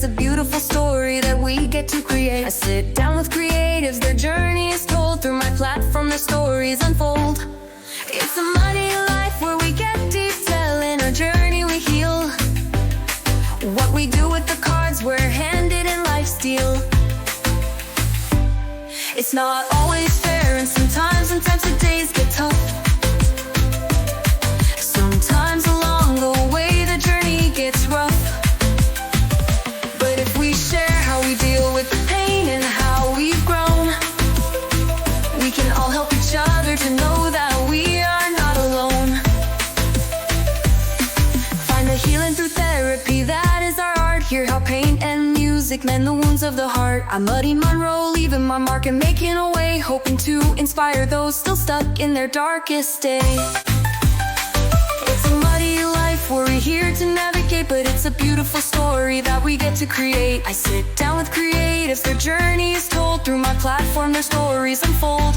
it's a beautiful story that we get to create. I sit down with creatives, their journey is told. Through my platform, their stories unfold. It's a muddy life where we get detail. In our journey we heal. What we do with the cards we're handed in life's deal. It's not always fair, and sometimes the days get tough. Sometimes along the way the journey gets rough. But if we share how we deal with the pain and how we've grown, we can all help each other to know that we are not alone. Find the healing through therapy, that is our art. Hear how pain and music mend the wounds of the heart. I'm muddy Monroe, leaving my mark and making a way, hoping to inspire those still stuck in their darkest day. It's a muddy life where we're here to navigate, but it's a beautiful story that we get to create. I sit down with creatives, their journey is told. Through my platform, their stories unfold.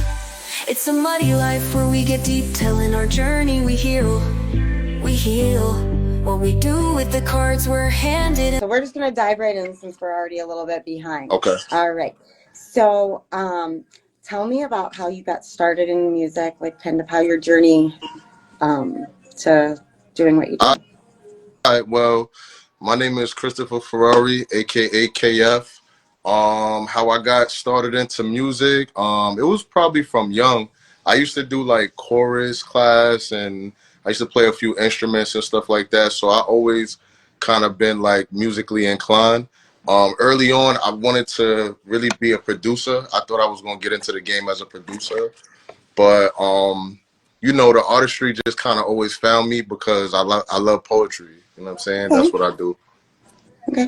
It's a muddy life where we get deep, telling our journey we heal. We heal. What we do with the cards we're handed. So we're just going to dive right in since we're already a little bit behind. Okay. All right. So tell me about how you got started in music, like kind of how your journey to doing what you do. All right. Well, my name is Kristopher Ferrari, aka KF. How I got started into music, it was probably from young. I used to do like chorus class, and I used to play a few instruments and stuff like that. So I always kind of been like musically inclined. Early on, I wanted to really be a producer. I thought I was going to get into the game as a producer. But, you know, the artistry just kind of always found me because I love poetry. You know what I'm saying? That's what I do. Okay.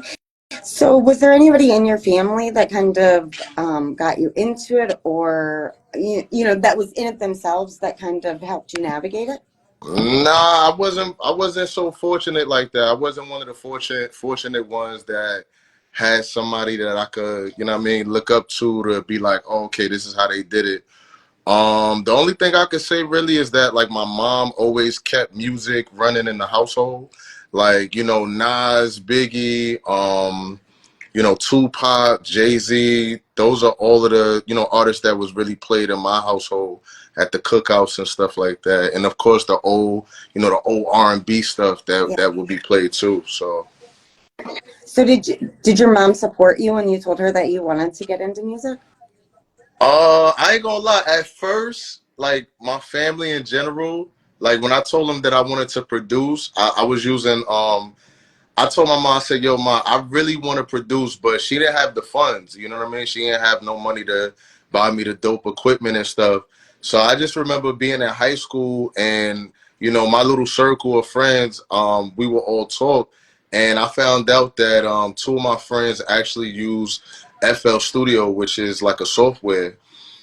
So was there anybody in your family that kind of got you into it, or, you know, that was in it themselves that kind of helped you navigate it? Nah, I wasn't so fortunate like that. I wasn't one of the fortunate ones that had somebody that I could, you know what I mean, look up to be like, oh, okay, this is how they did it. The only thing I could say really is that like my mom always kept music running in the household. Like, you know, Nas, Biggie, you know, Tupac, Jay-Z, those are all of the, you know, artists that was really played in my household at the cookouts and stuff like that. And of course the old, you know, the old R&B stuff that would be played too. So did your mom support you when you told her that you wanted to get into music? I ain't gonna lie, at first, like my family in general, like when I told them that I wanted to produce, I was using I told my mom, I said, yo, mom, I really want to produce, but she didn't have the funds. You know what I mean? She didn't have no money to buy me the dope equipment and stuff. So I just remember being in high school and, you know, my little circle of friends, we would all talk. And I found out that two of my friends actually use FL Studio, which is like a software.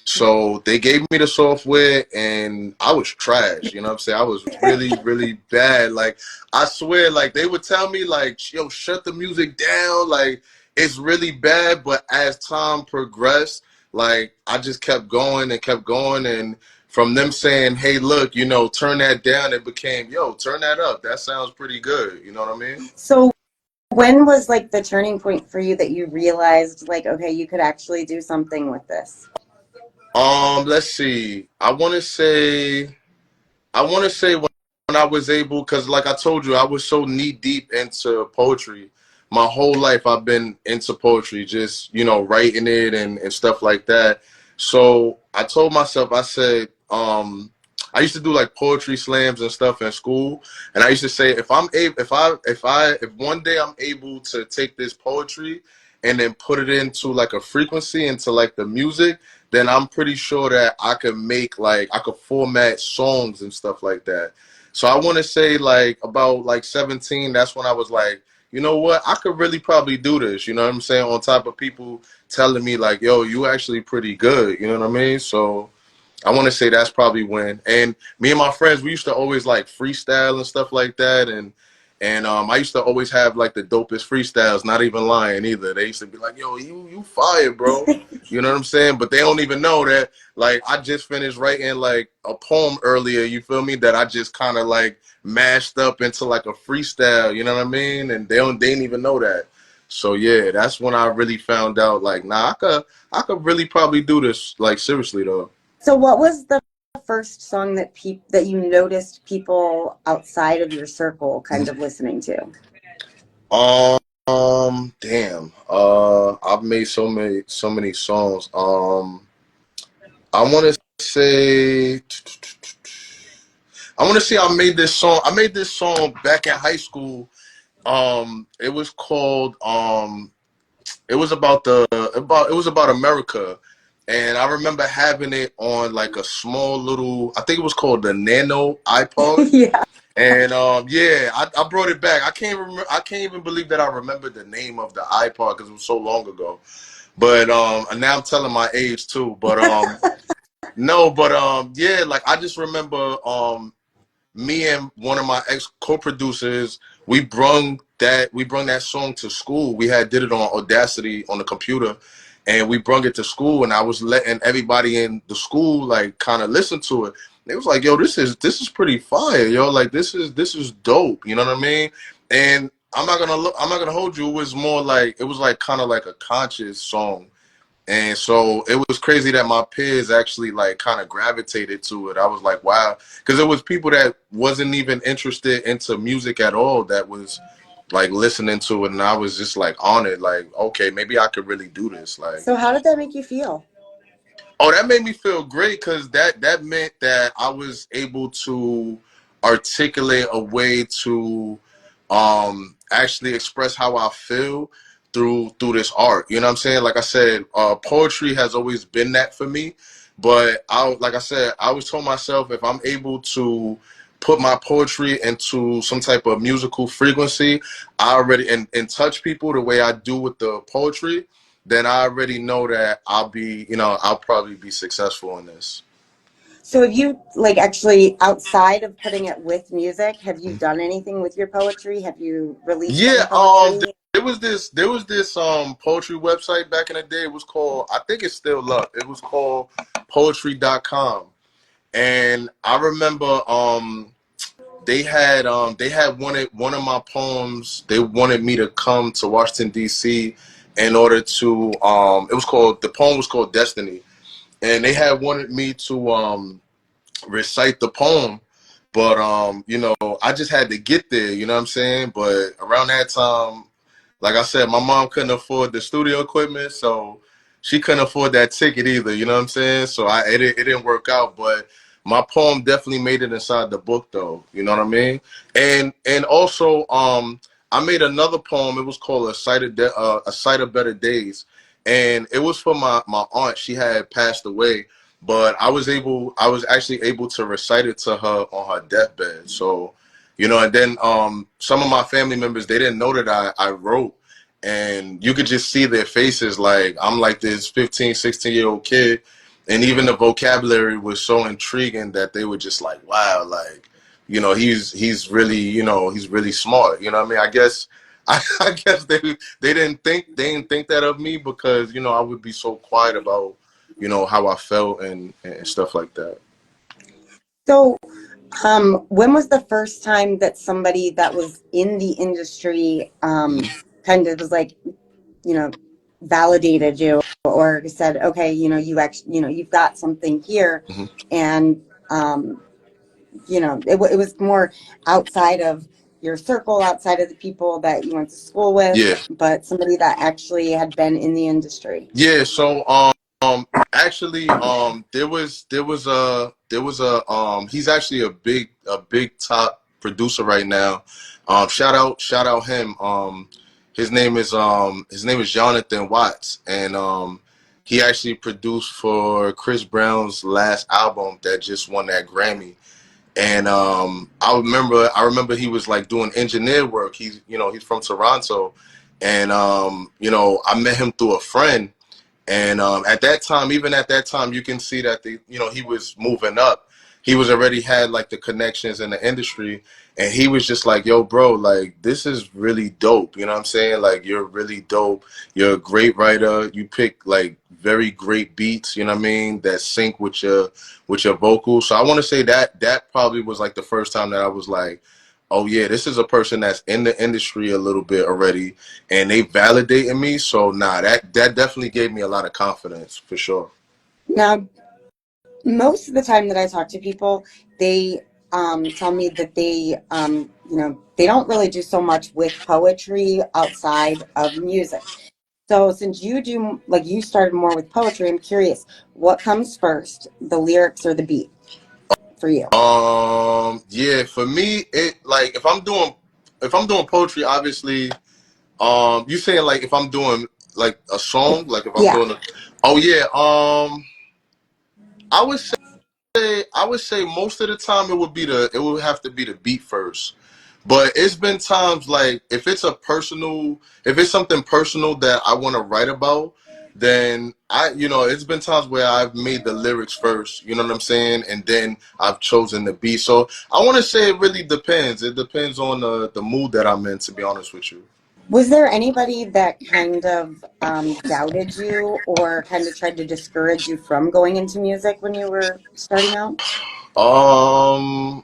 So they gave me the software and I was trash, you know what I'm saying? I was really, really bad. Like, I swear, like, they would tell me, like, yo, shut the music down. Like, it's really bad. But as time progressed, like, I just kept going and kept going. And from them saying, hey, look, you know, turn that down, it became, yo, turn that up. That sounds pretty good. You know what I mean? So when was, like, the turning point for you that you realized, like, okay, you could actually do something with this? Let's see. I want to say when I was able, because like I told you, I was so knee deep into poetry. My whole life I've been into poetry, just, you know, writing it and stuff like that. So I told myself, I said, I used to do like poetry slams and stuff in school, and I used to say, if one day I'm able to take this poetry and then put it into like a frequency, into like the music, then I'm pretty sure that I could make like, I could format songs and stuff like that. So I want to say like about like 17, that's when I was like, you know what, I could really probably do this, you know what I'm saying? On top of people telling me like, yo, you actually pretty good, you know what I mean? So I want to say that's probably when. And me and my friends, we used to always like freestyle and stuff like that. And I used to always have like the dopest freestyles, not even lying either. They used to be like, yo, you fire, bro. You know what I'm saying? But they don't even know that, like, I just finished writing like a poem earlier, you feel me, that I just kind of like mashed up into like a freestyle, you know what I mean? And they didn't even know that. So yeah, that's when I really found out like, nah, I could really probably do this like seriously though. So what was the first song that that you noticed people outside of your circle kind of listening to? Damn. I've made so many songs. I want to say, I made this song. I made this song back in high school. It was called it was about America, and I remember having it on like a small little. I think it was called the Nano iPod. Yeah. And yeah, I brought it back. I can't remember. I can't even believe that I remember the name of the iPod because it was so long ago. But and now I'm telling my age too. But no, but yeah, like I just remember me and one of my ex co-producers, we brung that song to school. We had did it on Audacity on the computer, and we brung it to school. And I was letting everybody in the school like kind of listen to it. They was like, "Yo, this is pretty fire, yo. Like this is dope." You know what I mean? And I'm not gonna hold you. It was more like it was like kind of like a conscious song. And so it was crazy that my peers actually like kind of gravitated to it. I was like, wow, because it was people that wasn't even interested into music at all that was like listening to it, and I was just like on it, like, okay, maybe I could really do this. Like, So how did that make you feel? oh, that made me feel great because that meant that I was able to articulate a way to actually express how I feel through this art. You know what I'm saying? Like I said, poetry has always been that for me. But like I said, I always told myself if I'm able to put my poetry into some type of musical frequency, I already and touch people the way I do with the poetry, then I already know that I'll probably be successful in this. So have you like actually outside of putting it with music, have you done anything with your poetry? Have you released any Yeah, poetry? there was this poetry website back in the day. It was called, I think it's still up. It was called poetry.com. And I remember they had wanted one of my poems. They wanted me to come to Washington D.C. in order to the poem was called Destiny. And they had wanted me to recite the poem, but I just had to get there, you know what I'm saying? But around that time, like I said, my mom couldn't afford the studio equipment, so she couldn't afford that ticket either, you know what I'm saying? So it didn't work out, but my poem definitely made it inside the book though, you know what I mean? And also I made another poem. It was called A Sight of Better Days, and it was for my aunt. She had passed away, but I was actually able to recite it to her on her deathbed. So, and then some of my family members, they didn't know that I wrote, and you could just see their faces. Like I'm like this 15, 16-year-old kid, and even the vocabulary was so intriguing that they were just like, wow, like, he's really, he's really smart. You know what I mean? I guess I guess they didn't think that of me because, I would be so quiet about, how I felt and stuff like that. So when was the first time that somebody that was in the industry kind of was like, you know, validated you or said, okay, you actually, you've got something here, Hmm. and it was more outside of your circle, outside of the people that you went to school with, Yeah. but somebody that actually had been in the industry. Yeah, so actually there was a he's actually a big top producer right now. Shout out him. His name is Jonathan Watts, and he actually produced for Chris Brown's last album that just won that Grammy. And I remember he was like doing engineer work. He's from Toronto, and I met him through a friend. And even at that time, you can see that he was moving up. He was already had like the connections in the industry, and he was just like, "Yo, bro, like this is really dope." You know what I'm saying? Like you're really dope. You're a great writer. You pick like very great beats. You know what I mean? That sync with your vocals. So I want to say that probably was like the first time that I was like, oh yeah, this is a person that's in the industry a little bit already, and they validating me. So nah, that definitely gave me a lot of confidence for sure. Now, most of the time that I talk to people, they tell me that they don't really do so much with poetry outside of music. So since you do, like you started more with poetry, I'm curious, what comes first, the lyrics or the beat for you? Yeah, for me, it like if I'm doing poetry, obviously, you saying like if I'm doing like a song, like if I'm Yeah. doing oh yeah, I would I would say most of the time it would have to be the beat first. But it's been times like if it's something personal that I want to write about, then it's been times where I've made the lyrics first, you know what I'm saying? And then I've chosen the beat. So I want to say it really depends. It depends on the mood that I'm in, to be honest with you. Was there anybody that kind of doubted you or kind of tried to discourage you from going into music when you were starting out? Um,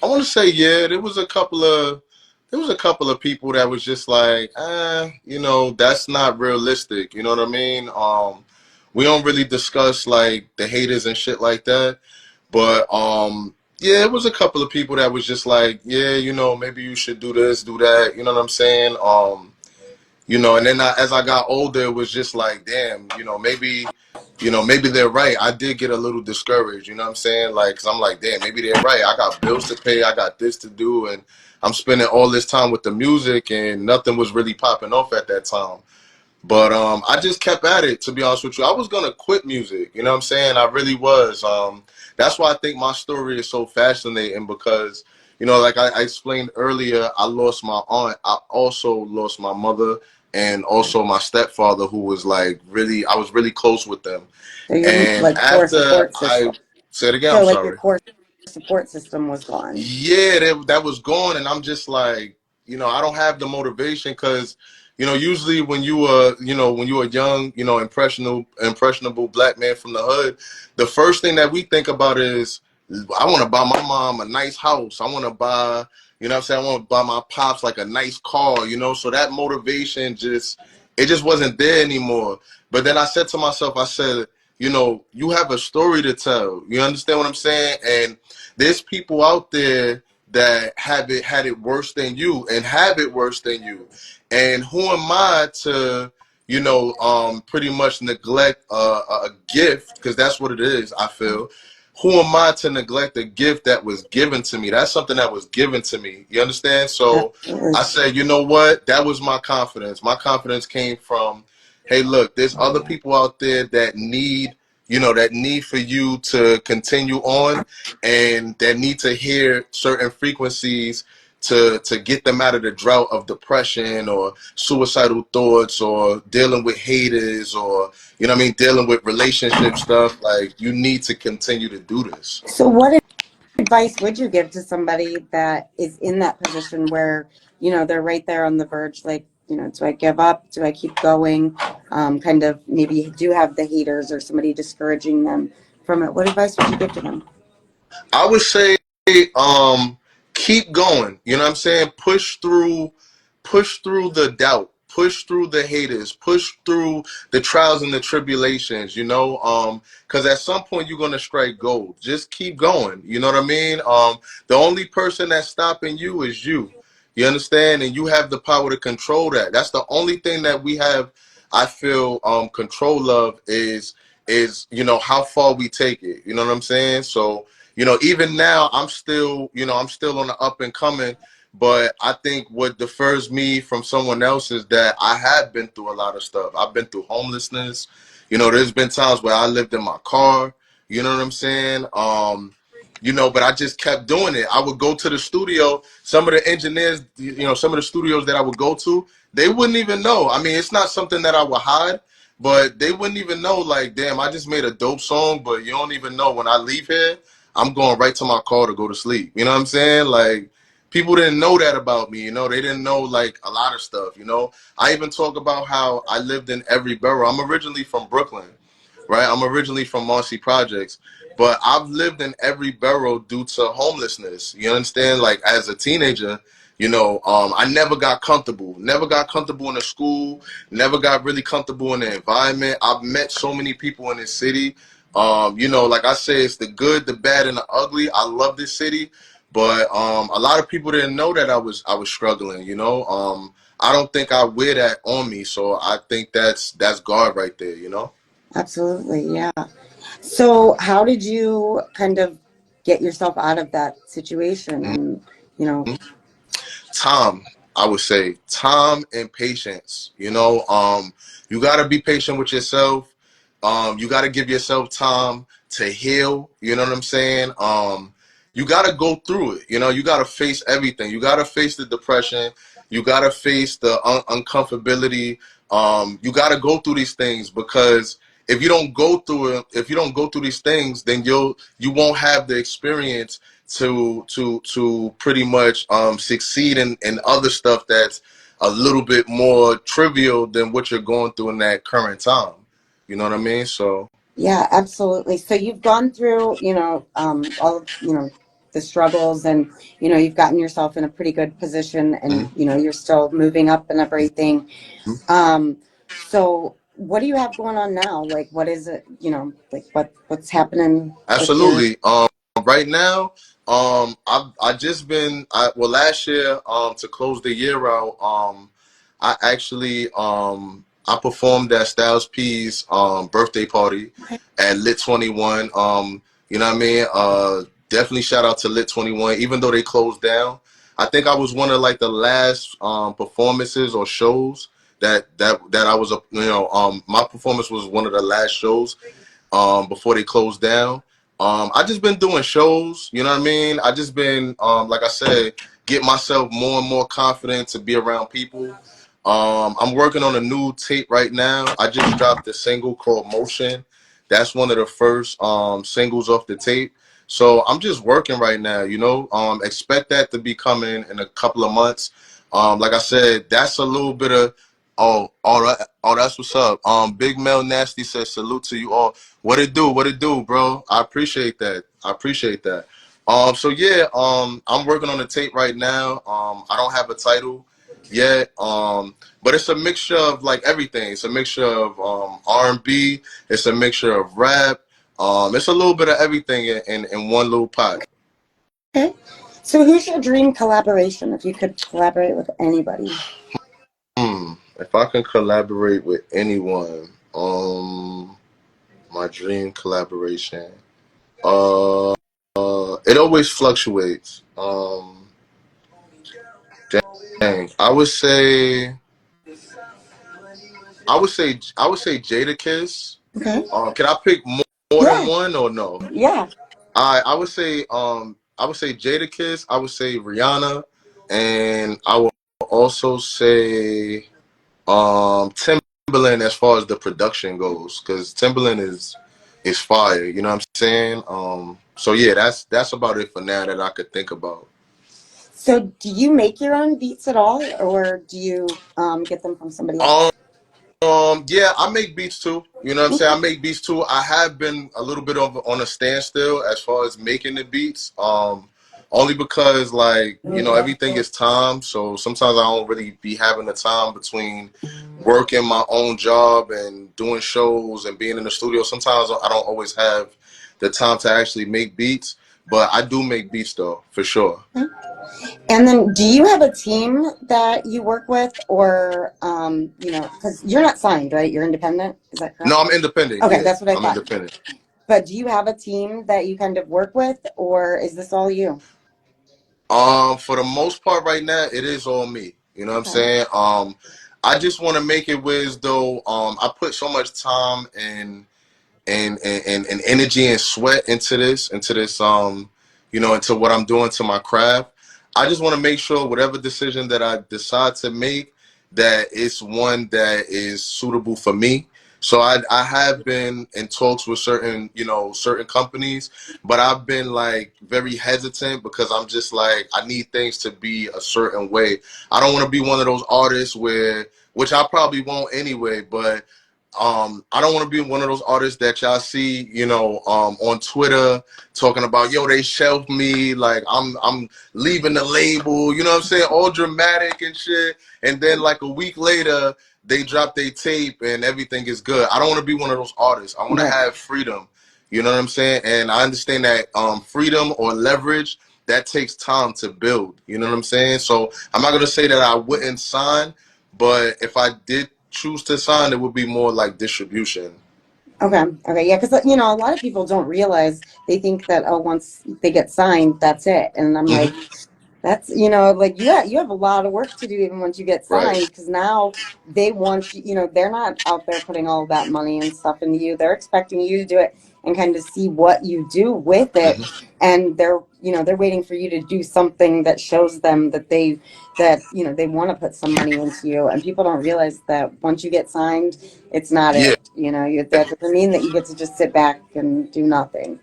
I want to say yeah. There was a couple of people that was just like, that's not realistic. You know what I mean? We don't really discuss like the haters and shit like that. But yeah, it was a couple of people that was just like, yeah, maybe you should do this, do that. You know what I'm saying? And then as I got older, it was just like, damn, maybe they're right. I did get a little discouraged, you know what I'm saying? Like, cause I'm like, damn, maybe they're right. I got bills to pay. I got this to do. And I'm spending all this time with the music and nothing was really popping off at that time. But I just kept at it, to be honest with you. I was gonna quit music, you know what I'm saying? I really was. That's why I think my story is so fascinating because, like I explained earlier, I lost my aunt. I also lost my mother and also my stepfather, who was like I was really close with them. So your And like core after support system. I said again, So I'm like your sorry. core support system was gone. Yeah, that was gone, and I'm just like, I don't have the motivation because, usually when you a young, impressionable black man from the hood, the first thing that we think about is, I want to buy my mom a nice house. I want to buy, you know what I'm saying? I want to buy my pops like a nice car, so that motivation it just wasn't there anymore. But then I said to myself, I said, you have a story to tell. You understand what I'm saying? And there's people out there that had it worse than you and have it worse than you. And who am I to, pretty much neglect a gift, because that's what it is, I feel. Who am I to neglect a gift that was given to me? That's something that was given to me. You understand? So Absolutely. I said, you know what? That was my confidence. My confidence came from, hey, look, there's other people out there that need, that need for you to continue on and that need to hear certain frequencies to get them out of the drought of depression or suicidal thoughts or dealing with haters or dealing with relationship stuff. Like, you need to continue to do this. So what advice would you give to somebody that is in that position where, they're right there on the verge, like, do I give up? Do I keep going? Kind of maybe do have the haters or somebody discouraging them from it. What advice would you give to them? I would say um keep going. You know what I'm saying? Push through the doubt, push through the haters, push through the trials and the tribulations, because at some point you're gonna strike gold. Just keep going. You know what I mean? The only person that's stopping you is you. You understand? And you have the power to control that. That's the only thing that we have, I feel, control of is how far we take it. You know what I'm saying? So even now, I'm still on the up and coming. But I think what differs me from someone else is that I have been through a lot of stuff. I've been through homelessness. There's been times where I lived in my car. You know what I'm saying? But I just kept doing it. I would go to the studio. Some of the engineers, some of the studios that I would go to, they wouldn't even know. I mean, it's not something that I would hide, but they wouldn't even know, like, damn, I just made a dope song, but you don't even know when I leave here, I'm going right to my car to go to sleep. You know what I'm saying? Like, people didn't know that about me. They didn't know, like, a lot of stuff. I even talk about how I lived in every borough. I'm originally from Brooklyn. right? I'm originally from Marcy Projects, but I've lived in every borough due to homelessness. You understand? Like as a teenager, I never got comfortable. Never got comfortable in the school. Never got really comfortable in the environment. I've met so many people in this city. Like I say, it's the good, the bad, and the ugly. I love this city, but a lot of people didn't know that I was struggling. I don't think I wear that on me, so I think that's God right there. Absolutely, yeah. So how did you kind of get yourself out of that situation? And, you know, Time, I would say time and patience. You got to be patient with yourself. You got to give yourself time to heal. You know what I'm saying? You got to go through it. You got to face everything. You got to face the depression. You got to face the uncomfortability. You got to go through these things, because if you don't go through it, if you don't go through these things, then you won't have the experience to pretty much succeed in other stuff that's a little bit more trivial than what you're going through in that current time. You know what I mean? So yeah, absolutely. So you've gone through, all of, the struggles, and, you've gotten yourself in a pretty good position, and, mhm, you're still moving up and everything. mhm. Um, so what do you have going on now? Like, what is it, like what's happening with your, Absolutely. Right now, I just been last year, to close the year out, I actually I performed at Styles P's birthday party okay. at Lit 21. You know what I mean? Definitely shout out to Lit 21, even though they closed down. I think I was one of like the last performances or shows that I was my performance was one of the last shows before they closed down. I just been doing shows, you know what I mean? I just been, like I said, get myself more and more confident to be around people. I'm working on a new tape right now. I just dropped a single called Motion. That's one of the first singles off the tape. So I'm just working right now, expect that to be coming in a couple of months. Like I said, that's a little bit of, that's what's up. Big Mel Nasty says salute to you all. What it do? What it do, bro? I appreciate that. I appreciate that. So yeah, I'm working on the tape right now. I don't have a title yet. But it's a mixture of like everything. It's a mixture of R&B. It's a mixture of rap. It's a little bit of everything in one little pot. Okay. So who's your dream collaboration if you could collaborate with anybody? If I can collaborate with anyone, my dream collaboration. It always fluctuates. Dang, I would say Jada Kiss. Okay. Can I pick more than Yeah. one or no? Yeah. I would say Jada Kiss. I would say Rihanna, and I would also say Timberland as far as the production goes, because Timberland is fire. You know what I'm saying? So yeah, that's about it for now that I could think about. So do you make your own beats at all, or do you get them from somebody Um, else? yeah, I make beats too. You know what I'm saying? I make beats too. I have been a little bit of on a standstill as far as making the beats. Only because like, everything is time. So sometimes I don't really be having the time between working my own job and doing shows and being in the studio. Sometimes I don't always have the time to actually make beats, but I do make beats though, for sure. And then do you have a team that you work with, or, because you're not signed, right? You're independent. Is that correct? No, I'm independent. Okay, Yeah, that's what I I'm thought. independent. But do you have a team that you kind of work with, or is this all you? For the most part right now, it is all me. You know what I'm Okay. saying? I just want to make it where as though I put so much time and energy and sweat into what I'm doing to my craft. I just want to make sure whatever decision that I decide to make, that it's one that is suitable for me. So I have been in talks with certain companies, but I've been like very hesitant because I'm just like, I need things to be a certain way. I don't want to be one of those artists which I probably won't anyway, but I don't want to be one of those artists that y'all see, you know, on Twitter talking about, yo, they shelved me, like I'm leaving the label, you know what I'm saying? All dramatic and shit. And then like a week later, they drop their tape and everything is good. I don't want to be one of those artists. I want to Right. have freedom. You know what I'm saying? And I understand that freedom or leverage, that takes time to build. You know what I'm saying? So I'm not gonna say that I wouldn't sign, but if I did choose to sign, it would be more like distribution. Okay. Okay. Yeah. Because, a lot of people don't realize, they think that, oh, once they get signed, that's it. And I'm Hmm. like, that's, like you have a lot of work to do even once you get Right. signed, because now they want you, they're not out there putting all that money and stuff into you. They're expecting you to do it and kind of see what you do with it. Hmm. And they're waiting for you to do something that shows them that they want to put some money into you. And people don't realize that once you get signed, it's not Yeah. it. That doesn't mean that you get to just sit back and do nothing.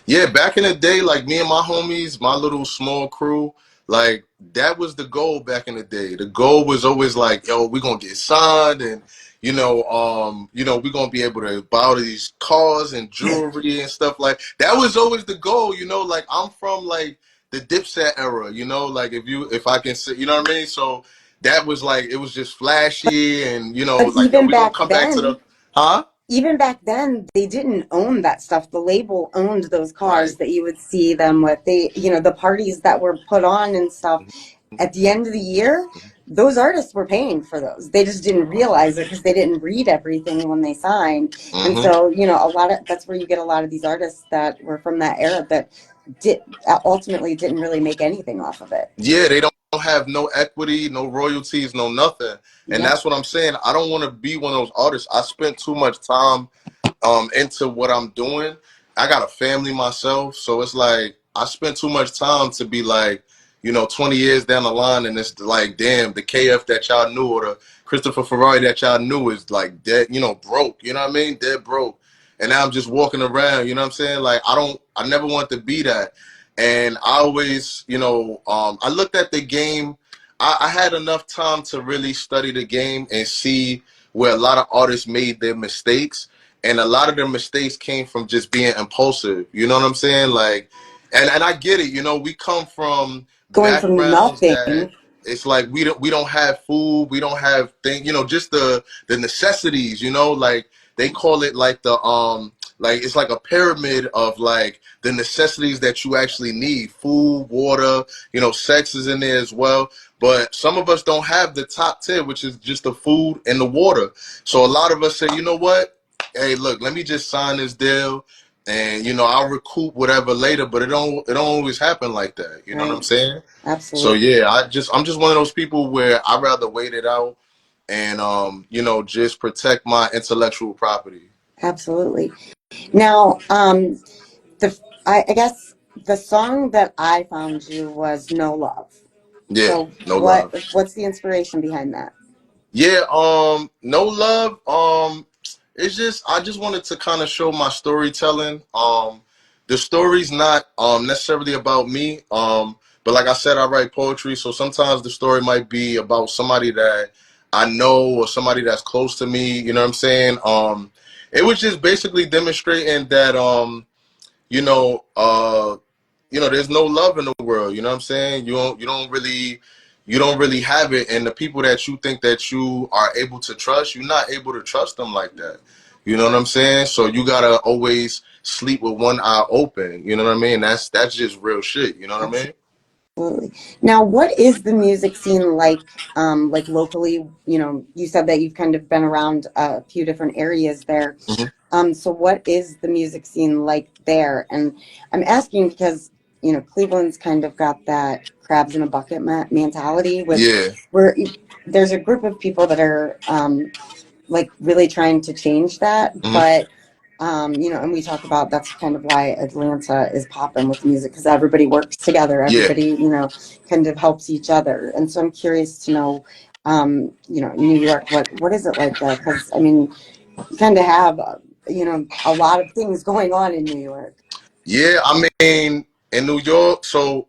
Yeah, back in the day, like me and my homies, my little small crew, like that was the goal back in the day. The goal was always like, yo, we're gonna get signed and we're gonna be able to buy all these cars and jewelry and stuff like that was always the goal, like I'm from like the Dipset era, like if I can say, you know what I mean? So that was like it was just flashy and But like yo, even we're gonna back come back to the then, huh? they didn't own that stuff. The label owned those Right. cars that you would see them with. The parties that were put on and stuff. At the end of the year, those artists were paying for those. They just didn't realize it because they didn't read everything when they signed. And Hmm. so, that's where you get a lot of these artists that were from that era that did ultimately didn't really make anything off of it. Yeah, they don't have no equity, no royalties, no nothing. And Yep. that's what I'm saying. I don't want to be one of those artists. I spent too much time into what I'm doing. I got a family myself, so it's like I spent too much time to be like, 20 years down the line, and it's like, damn, the KF that y'all knew or the Kristopher Ferrari that y'all knew is like dead, broke. You know what I mean? Dead broke. And now I'm just walking around. You know what I'm saying? Like I never want to be that. And I always, I looked at the game. I had enough time to really study the game and see where a lot of artists made their mistakes, and a lot of their mistakes came from just being impulsive. You know what I'm saying? Like, and I get it. We come from Going from backgrounds that nothing. it's like we don't have food, we don't have things. Just the necessities. Like they call it like like it's like a pyramid of like the necessities that you actually need: food, water. Sex is in there as well. But some of us don't have the top tier, which is just the food and the water. So a lot of us say, you know what? Hey, look, let me just sign this deal, and I'll recoup whatever later. But it don't always happen like that. You know what I'm Right. saying? So Absolutely. yeah, I'm just one of those people where I'd rather wait it out and just protect my intellectual property. Absolutely. Now, I guess the song that I found you was "No Love." Yeah, So no love. what's the inspiration behind that? Yeah, no love. It's just I just wanted to kind of show my storytelling. The story's not necessarily about me. But like I said, I write poetry, so sometimes the story might be about somebody that I know or somebody that's close to me. You know what I'm saying? It was just basically demonstrating that you know, uh, there's no love in the world. You know what I'm saying? You don't really have it, and the people that you think that you are able to trust, you're not able to trust them like that. You know what I'm saying? So you gotta always sleep with one eye open. You know what I mean? That's just real shit. You know what I mean? Absolutely. Now, what is the music scene like locally? You said that you've kind of been around a few different areas there. Hmm. So what is the music scene like there? And I'm asking because, Cleveland's kind of got that crabs in a bucket mentality, which Yeah, where there's a group of people that are like really trying to change that. hmm, But and we talk about that's kind of why Atlanta is popping with music, because everybody works together, yeah, everybody kind of helps each other. And so I'm curious to know, New York, what is it like there? Because I mean, you kind of have a lot of things going on in New York. yeah. I mean, in New York, so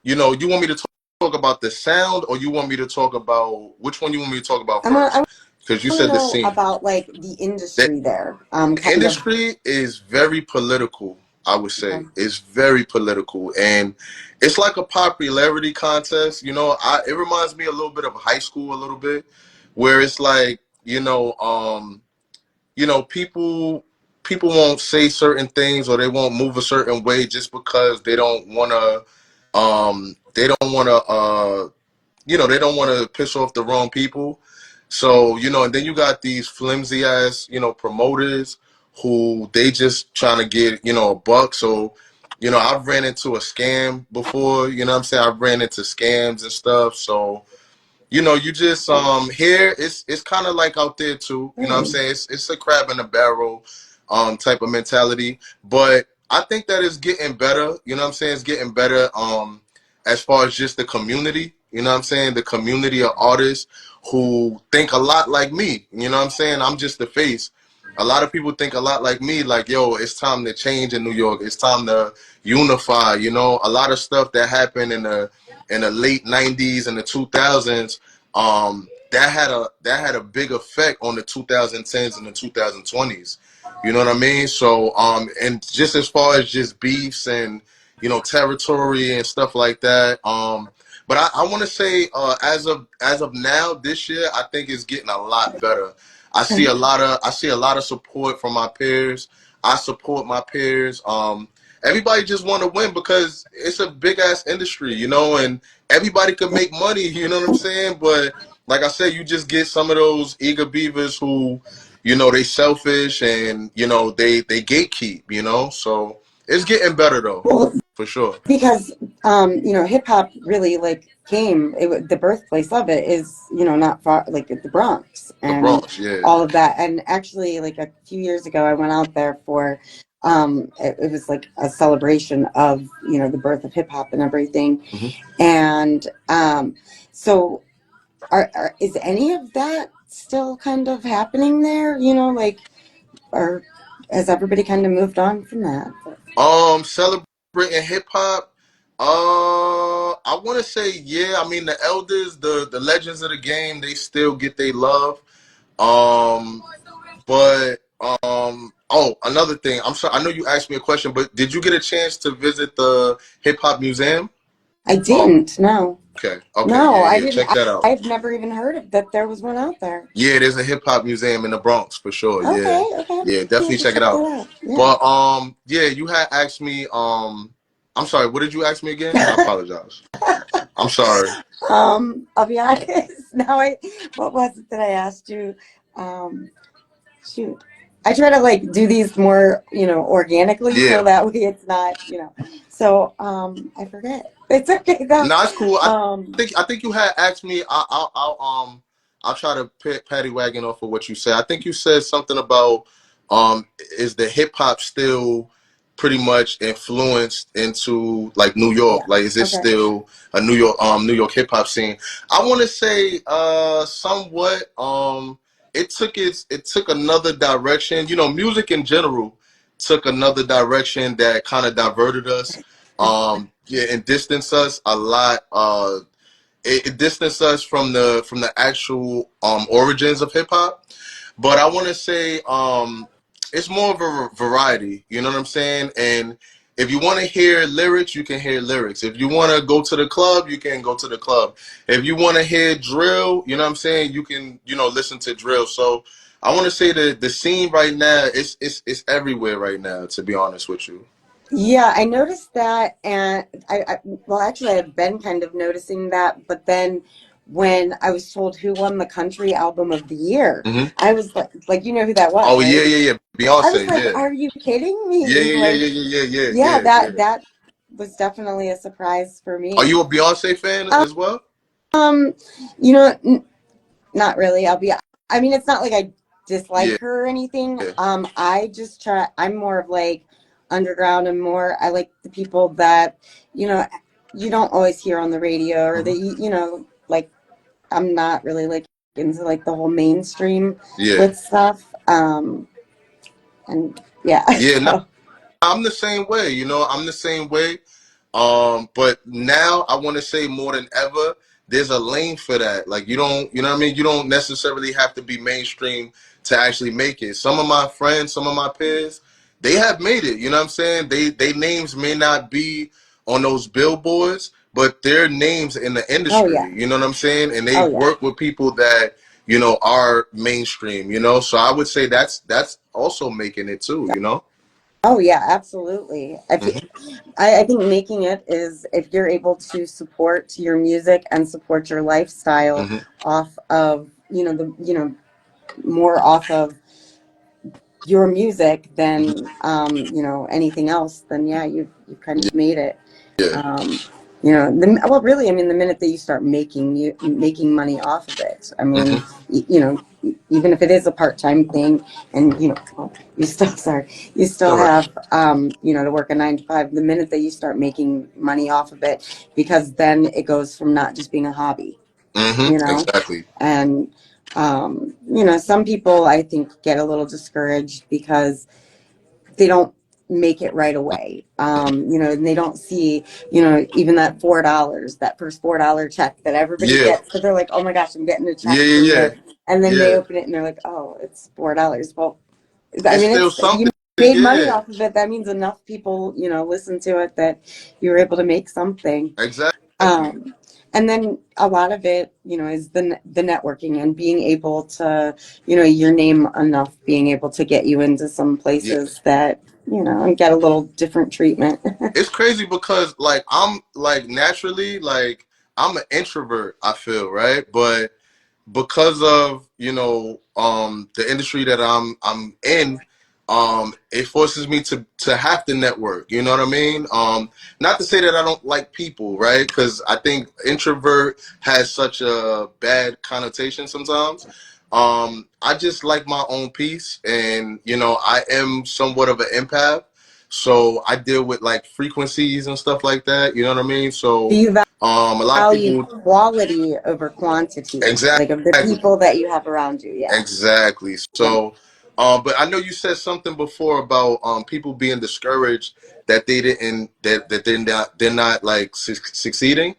you want me to talk about the sound, or you want me to talk about which one you want me to talk about I first? Because you I don't said the know scene. about like the The industry there. Kind of. industry is very political, I would say. Okay. It's very political. And it's like a popularity contest. It reminds me a little bit of high school a little bit, where it's like, people won't say certain things or they won't move a certain way just because they don't want to piss off the wrong people. So, and then you got these flimsy ass, promoters who they just trying to get, a buck. So, I've ran into a scam before, you know what I'm saying? I've ran into scams and stuff. So, you just here it's kind of like out there too. You know what I'm Really? saying? It's a crab in a barrel type of mentality. But I think that it's getting better. You know what I'm saying? It's getting better as far as just the community. You know what I'm saying? The community of artists who think a lot like me. You know what I'm saying? I'm just the face. A lot of people think a lot like me, like, yo, it's time to change in New York. It's time to unify. A lot of stuff that happened in the late '90s and the 2000s, that had a big effect on the 2010s and the 2020s. You know what I mean? So, and just as far as just beefs and territory and stuff like that. But I want to say, as of now, this year, I think it's getting a lot better. I see a lot of support from my peers. I support my peers. Everybody just want to win because it's a big ass industry, and everybody can make money. You know what I'm saying? But like I said, you just get some of those eager beavers who, they selfish and they gatekeep. So it's getting better though, Well, for sure. because hip hop really like the birthplace of it is not far, like the Bronx The and Bronx, yeah. all of that. And actually, like a few years ago, I went out there for it was like a celebration of the birth of hip hop and everything. Hmm. And so is any of that still kind of happening there? Like, or has everybody kind of moved on from that? Celebrating hip hop. I want to say, yeah. I mean, the elders, the legends of the game, they still get their love. Um, but oh, another thing. I'm sorry. I know you asked me a question, but did you get a chance to visit the hip hop museum? I Um, didn't. No, okay, no, yeah, I yeah. didn't. Check that out. I've never even heard of that. There was one out there. Yeah, there's a hip hop museum in the Bronx for sure. Yeah, Okay, okay. yeah, I definitely have to check it check that out. out. Yeah. But yeah, you had asked me. I'm sorry. What did you ask me again? I apologize. I'm sorry. I'll be honest. Now, what was it that I asked you? Um, shoot, I try to like do these more, organically, so Yeah. that way it's not, So, I forget. It's okay though. No, it's cool. I Um, think I think you had asked me. I'll try to patty wagon off of what you said. I think you said something about is the hip hop still pretty much influenced into like New York? yeah. Like, is it Okay. still a New York hip hop scene? I want to say somewhat. It took another direction. Music in general took another direction that kind of diverted us. Yeah, and distanced us a lot. It distanced us from the actual origins of hip hop. But I want to say it's more of a variety. You know what I'm saying? And if you want to hear lyrics, you can hear lyrics. If you want to go to the club, you can go to the club. If you want to hear drill, you know what I'm saying, you can listen to drill. So I want to say that the scene right now it's everywhere right now. To be honest with you. Yeah, I noticed that, and well, actually, I've been kind of noticing that, but then when I was told who won the country album of the year, Hmm. I was like, you know who that was, Oh yeah, right? yeah, yeah. I was Beyonce, like, yeah. are you kidding Yeah, me? yeah, yeah, Like, yeah, yeah, yeah, yeah, yeah, yeah. that was definitely a surprise for Are me. you a Beyonce fan as well? Um, you know, not really. I mean, it's not like I Yeah, dislike her or anything. yeah. I just I'm more of like underground and I like the people that, you know, you don't always hear on the radio or Hmm. like I'm not really like into like the whole mainstream Yeah, with stuff. And yeah, yeah. No, so I'm the same way. I'm the same way. But now I want to say more than ever there's a lane for that. Like you don't, you know what I mean? You don't necessarily have to be mainstream to actually make it. Some of my friends, some of my peers, they have made it. You know what I'm saying? They names may not be on those billboards, but their names in the Oh yeah. industry. You know what I'm saying? And they Oh yeah. work with people that are mainstream. So I would say that's also making it too. Oh yeah, absolutely. Hmm. I think making it is if you're able to support your music and support your lifestyle Hmm. off of, more off of your music Hmm. than anything else, then yeah, you've kind Yeah. of made it. Yeah. Um, well, really, I mean, the minute that you start making money off of it, I mean, Hmm. even if it is a part-time thing, and well, you still sorry, you still All right. have to work a 9 to 5. The minute that you start making money off of it, because then it goes from not just being a hobby, Hmm. you know, Exactly. and some people I think get a little discouraged because they don't make it right away. And they don't see, even that $4, that first $4 check that everybody Yeah. gets, but they're like, oh my gosh, I'm getting a Yeah. check Yeah. from Yeah. this. And then they Yeah. open it and they're like, oh, it's $4. Well, I It's mean, still you something. made money Yeah. off of it. That means enough people, listen to it that you were able to make something. Exactly. Um, and then a lot of it, is the networking and being able to, your name enough, being able to get you into some Yeah. places that, and get a little different treatment. It's crazy because like I'm like naturally like I'm an introvert, I feel, right? But because of the industry that I'm in, it forces me to have to network. You know what I mean? Not to say that I don't like people, right? Because I think introvert has such a bad connotation sometimes. I just like my own peace, and I am somewhat of an empath, so I deal with like frequencies and stuff like that. You know what I mean? Do So you a lot of value people. quality over quantity, like of the Exactly. people that you have around you? Yeah. Exactly. Yeah. So, but I know you said something before about people being discouraged that they didn't that they're not like succeeding.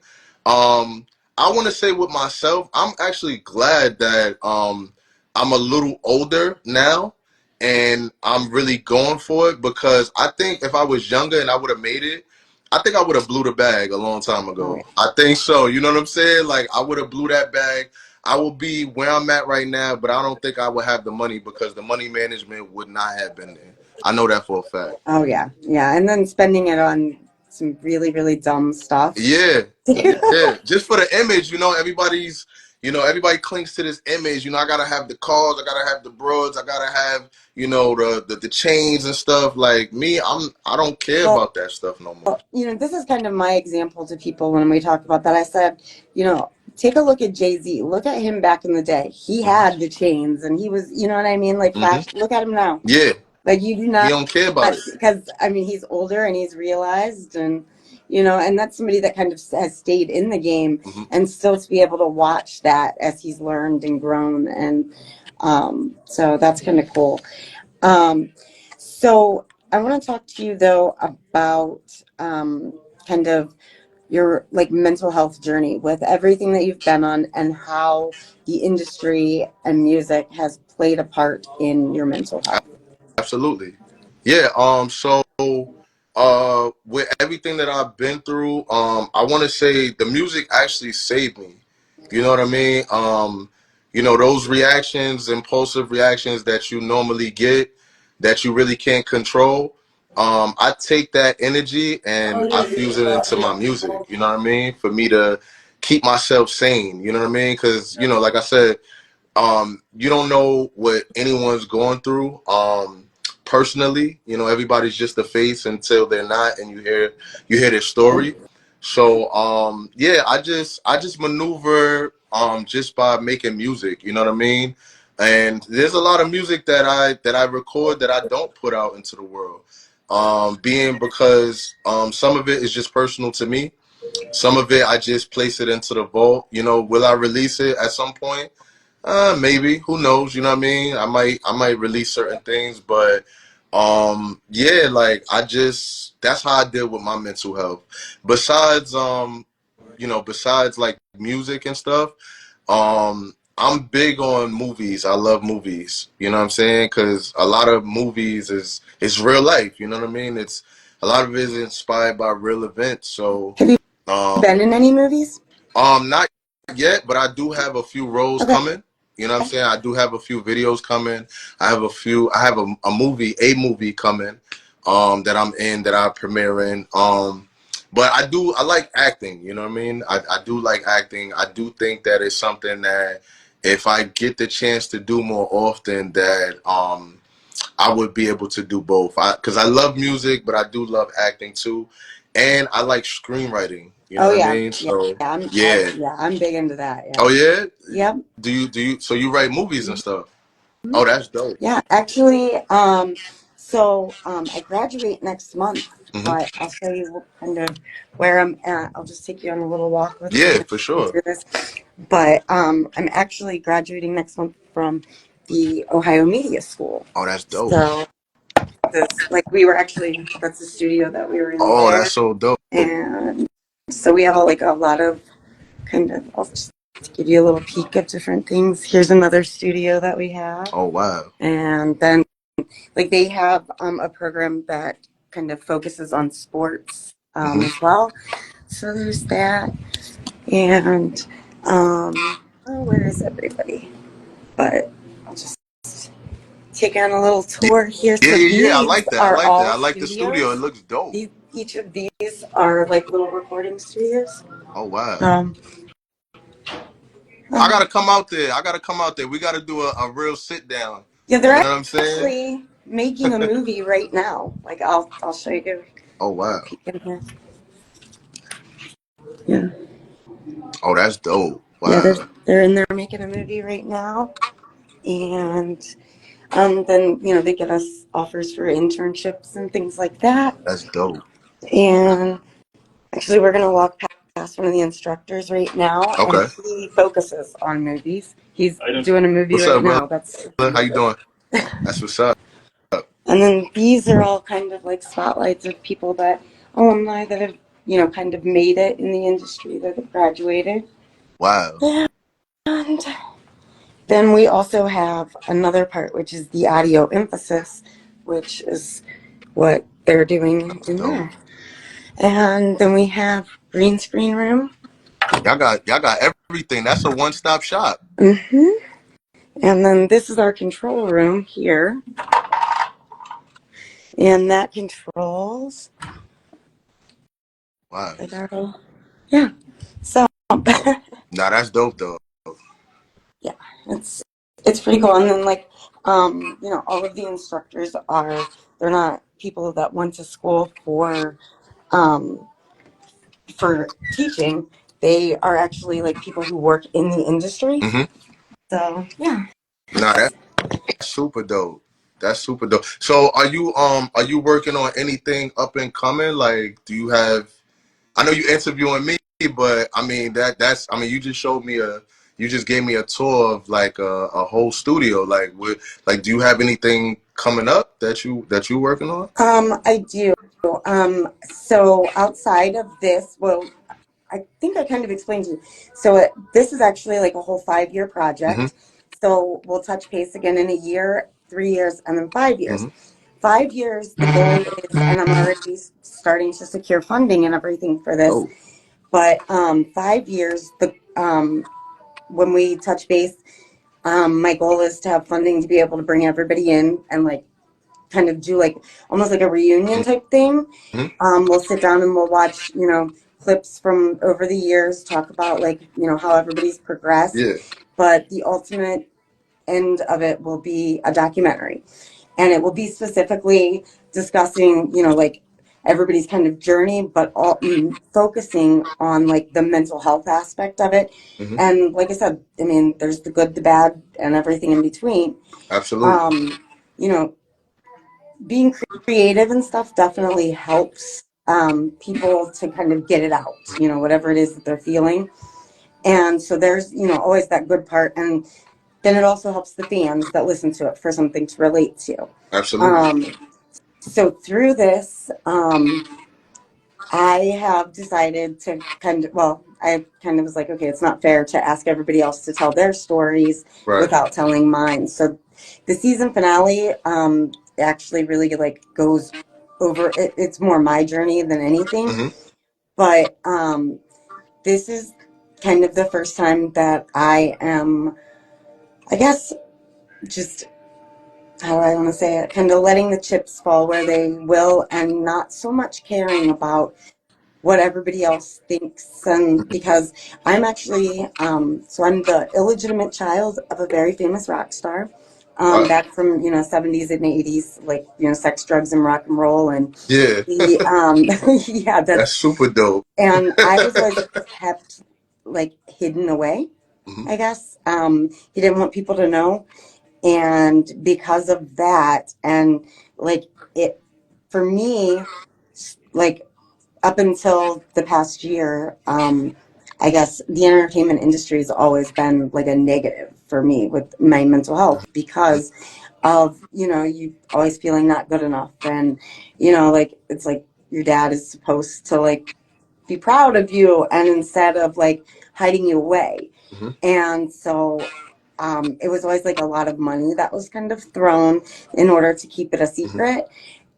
Um, I want to say with myself, I'm actually glad that I'm a little older now, and I'm really going for it because I think if I was younger and I would have made it, I think I would have blew the bag a long time Oh, ago. yeah. I think so. You know what I'm saying? Like I would have blew that bag. I will be where I'm at right now, but I don't think I would have the money because the money management would not have been there. I know that for a fact. Oh yeah. Yeah. And then spending it on some really, really dumb stuff. Yeah, yeah. Just for the image, everybody clings to this image. I gotta have the cars, I gotta have the broads, I gotta have, the chains and stuff. Like me, I don't care Well, about that stuff no more. this is kind of my example to people when we talk about that. I said, take a look at Jay-Z. Look at him back in the day. He Hmm. had the chains and he was, you know what I mean? Like Hmm. flash. Look at him now. Yeah, Like you do he not, don't care about it. because I mean, he's older and he's realized and, and that's somebody that kind of has stayed in the game Hmm. and still to be able to watch that as he's learned and grown. And so that's kind of cool. Um, so I want to talk to you though about kind of your like mental health journey with everything that you've been on and how the industry and music has played a part in your mental health. Absolutely. Yeah. So, with everything that I've been through, I want to say the music actually saved me. You know what I mean? Those reactions, impulsive reactions that you normally get, that you really can't control. I take that energy and I fuse it into my music. You know what I mean? For me to keep myself sane. You know what I mean? Because like I said, you don't know what anyone's going through personally. Everybody's just a face until they're not, and you hear their story. So yeah, I just maneuver just by making music. You know what I mean? And there's a lot of music that I record that I don't put out into the world. Being because some of it is just personal to me. Some of it I just place it into the vault. Will I release it at some point? Maybe. Who knows? You know what I mean? I might release certain things, but yeah, like that's how I deal with my mental health. Besides you know, besides like music and stuff, I'm big on movies. I love movies. You know what I'm saying? Because a lot of movies is real life. You know what I mean? It's a lot of it is inspired by real events. So, Have you um, been in any movies? not yet, but I do have a few roles Okay. coming. You know what I'm saying? I do have a few videos coming. I have a movie coming, that I'm in, that I premiere in. But I like acting, you know what I mean? I do like acting. I do think that it's something that if I get the chance to do more often, that, I would be able to do both. Because I love music, but I do love acting too. And I like screenwriting, you know Oh what I yeah, mean? yeah, So, yeah. yeah. I'm big into that. Oh Yeah. yeah? Yep. So you write movies and stuff? Oh, that's dope. Yeah. Actually, I graduate next month, Hmm. but I'll show you kind of where I'm at. I'll just take you on a little walk with me Yeah, and for go sure. through this. But I'm actually graduating next month from the Ohio Media School. Oh, that's dope. So that's the studio that we were in Oh, that's there, so dope. and so we have a lot of kind of. I'll just give you a little peek at different things. Here's another studio that we have, Oh, wow. and then they have a program that kind of focuses on sports Hmm. as well. So there's that, and where is everybody? But I'll just take on a little Yeah, tour here. yeah, So yeah, yeah. I these like that. I are like that. all I like the studio. It studios. looks dope. Each of these are like little recording studios. Oh, wow. Um, I gotta come out there. I gotta come out there. We gotta do a real sit down. yeah, You they're know what I'm saying? actually making a movie right now. Like I'll show you. Oh, wow. Peek in here. Yeah. Oh, that's dope. Yeah, Wow. they're in there making a movie right now, and then they give us offers for internships and things like that. That's dope. And actually, we're gonna walk past one of the instructors right now, and Okay. he focuses on movies. He's doing a movie What's right up, brother? now. That's How you doing? That's what's up. and then these are all kind of like spotlights of people that alumni that have kind of made it in the industry that have graduated. Wow. And then we also have another part, which is the audio emphasis, which is what they're doing That's in dope. there. And then we have green screen room. Y'all got everything. That's a one-stop shop. hmm And then this is our control room here. And that controls Wow. like our, yeah. So Nah, that's dope though. yeah, it's pretty cool. And then all of the instructors they're not people that went to school um for teaching. They are actually like people who work in the industry. Hmm. So yeah. Nah, that's super dope. That's super dope. So are you working on anything up and coming? Like, do you have? I know you interviewing me, but I mean that's I mean you just gave me a tour of like a whole studio. Like, do you have anything coming up that you working on? I do. So outside of this, well, I think I kind of explained to you. So this is actually like a whole 5-year Hmm. project. So we'll touch base again in a year, 3 years, and then 5 years. Hmm. 5 years, the goal is, and I'm already starting to secure funding and everything for this. Oh. But 5 years, when we touch base, my goal is to have funding to be able to bring everybody in and like kind of do like almost like a reunion type thing. Hmm. We'll sit down and we'll watch, clips from over the years, talk about like, how everybody's progressed. Yeah. But the ultimate end of it will be a documentary. And it will be specifically discussing, like everybody's kind of journey, but focusing on like the mental health aspect of it. Hmm. And like I said, I mean, there's the good, the bad, and everything in between. Absolutely. You know, being creative and stuff definitely helps people to kind of get it out, whatever it is that they're feeling. And so there's, always that good part. And then it also helps the fans that listen to it for something to relate to. Absolutely. Um, so through this, I have decided to I kind of was like, okay, it's not fair to ask everybody else to tell their stories Right. without telling mine. So the season finale actually really like goes over it, it's more my journey than anything. Hmm. But this is kind of the first time that I am, I guess, just how I want to say it, kind of letting the chips fall where they will and not so much caring about what everybody else thinks. And because I'm actually, so I'm the illegitimate child of a very famous rock star. Wow. Back from 70s and 80s, like sex, drugs, and rock and roll, and Yeah. the yeah, That's that's super dope. and I was always kept like hidden away, Hmm. I guess. He didn't want people to know, and because of that, and like it for me, like up until the past year, I guess the entertainment industry has always been like a negative for me with my mental health because of, you always feeling not good enough. And, like, it's like your dad is supposed to like be proud of you and instead of like hiding you away. Hmm. And so it was always like a lot of money that was kind of thrown in order to keep it a Hmm. secret.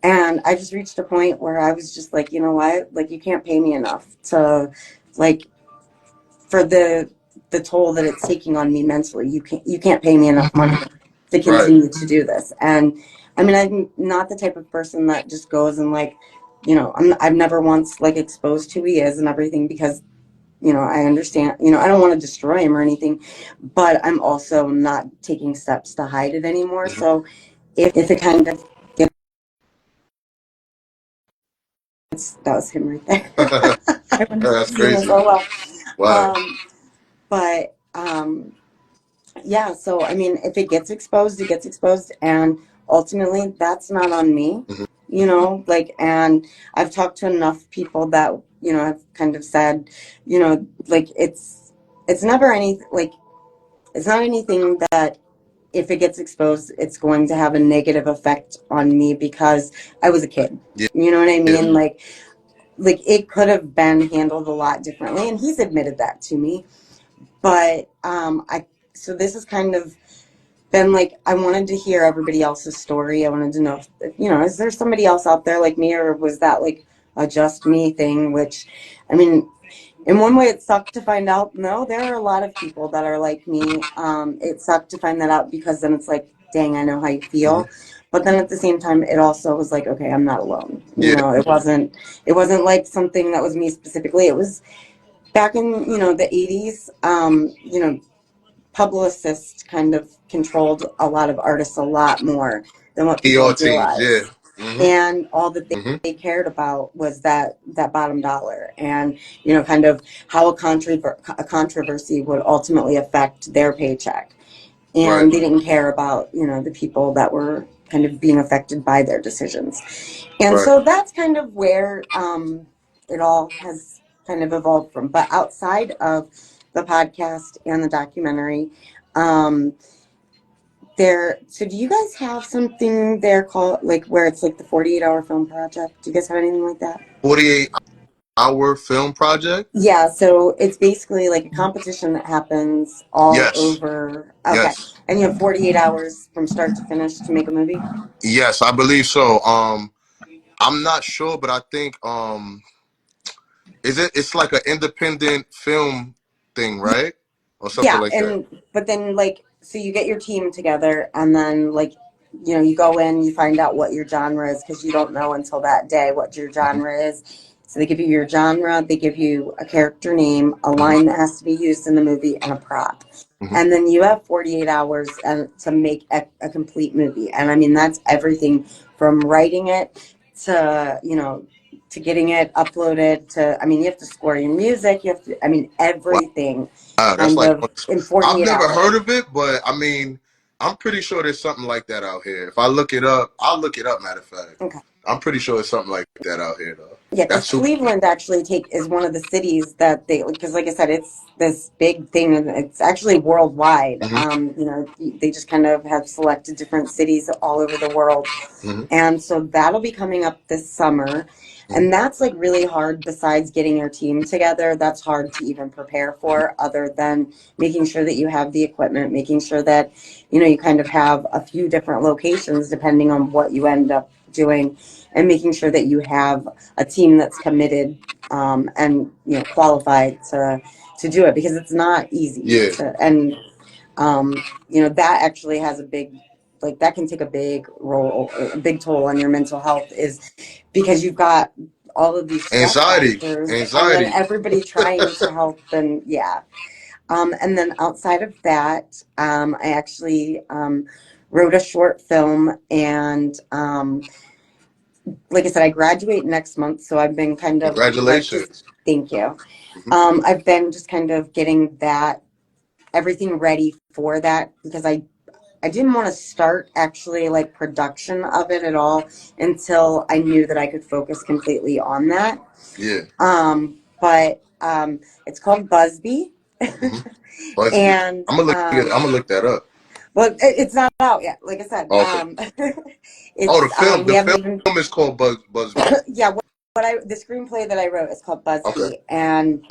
And I just reached a point where I was just like, you know what? Like, you can't pay me enough to, like, for the toll that it's taking on me mentally. You can't pay me enough money to Right. continue to do this. And I mean, I'm not the type of person that just goes and like, I've never once like exposed who he is and everything because I understand, I don't want to destroy him or anything, but I'm also not taking steps to hide it anymore. Hmm. So if it kind of that was him right there. I wouldn't have That's seen this. crazy. Oh well. Wow. But yeah. So I mean, if it gets exposed, it gets exposed, and ultimately, that's not on me. Hmm. Like, and I've talked to enough people that have kind of said, like it's never any like it's not anything that if it gets exposed, it's going to have a negative effect on me because I was a kid. Yeah. You know what I Yeah. mean? Like it could have been handled a lot differently, and he's admitted that to me. But I so this has kind of been like I wanted to hear everybody else's story. I wanted to know if is there somebody else out there like me, or was that like a just me thing? Which, I mean, in one way, it sucked to find out. No, there are a lot of people that are like me. It sucked to find that out because then it's like, dang, I know how you Hmm. feel. But then at the same time, it also was like, okay, I'm not alone. Yeah. It wasn't like something that was me specifically. It was back in the 80s. Publicists kind of controlled a lot of artists a lot more than what PR people teams. Yeah. realize, Hmm. and all that Hmm. they cared about was that bottom dollar, and kind of how a controversy would ultimately affect their paycheck, Right. and they didn't care about the people that were kind of being affected by their decisions. And Right. so that's kind of where it all has kind of evolved from. But outside of the podcast and the documentary, um, so do you guys have something there called like where it's like the 48-hour film project? Do you guys have anything like that? 48-hour film project. Yeah, so it's basically like a competition that happens all Yes. over. Okay. Yes. And you have 48 hours from start to finish to make a movie? Yes, I believe so. I'm not sure, but I think it's like an independent film thing, right? Or something Yeah, like that. and but then like so you get your team together and then like you go in, you find out what your genre is because you don't know until that day what your Hmm. genre is. So they give you your genre, they give you a character name, a Hmm. line that has to be used in the movie, and a prop. Hmm. And then you have 48 hours to make a complete movie. And I mean that's everything from writing it to to getting it uploaded to I mean you have to score your music, you have to I mean everything Wow, that's kind like of in I've 48 never hours. heard of it, but I mean, I'm pretty sure there's something like that out here. If I look it up, I'll look it up. Matter of fact, Okay. I'm pretty sure it's something like that out here, though. Yeah, That's because super. Cleveland actually is one of the cities that they because like I said, it's this big thing and it's actually worldwide. Hmm. They just kind of have selected different cities all over the world, Hmm. and so that'll be coming up this summer. And that's like really hard besides getting your team together. That's hard to even prepare for, other than making sure that you have the equipment, making sure that, you kind of have a few different locations depending on what you end up doing, and making sure that you have a team that's committed, and, qualified to do it, because it's not easy Yeah. and that actually has a big, like, that can take a big role, a big toll on your mental health, is because you've got all of these stress Anxiety. factors, and then Anxiety. everybody trying to help, and and then outside of that, I actually wrote a short film, and like I said, I graduate next month, so I've been kind of like just, Congratulations. thank you. Hmm. I've been just kind of getting that, everything ready for that, because I didn't want to start actually like production of it at all until I knew that I could focus completely on that. Yeah. But it's called Busby, Hmm. Busby. and I'm gonna look that up. well, it's not out yet. Like I said, Okay. Oh, it's we the haven't even, film is called Busby. yeah. The screenplay that I wrote is called Okay. Busby, and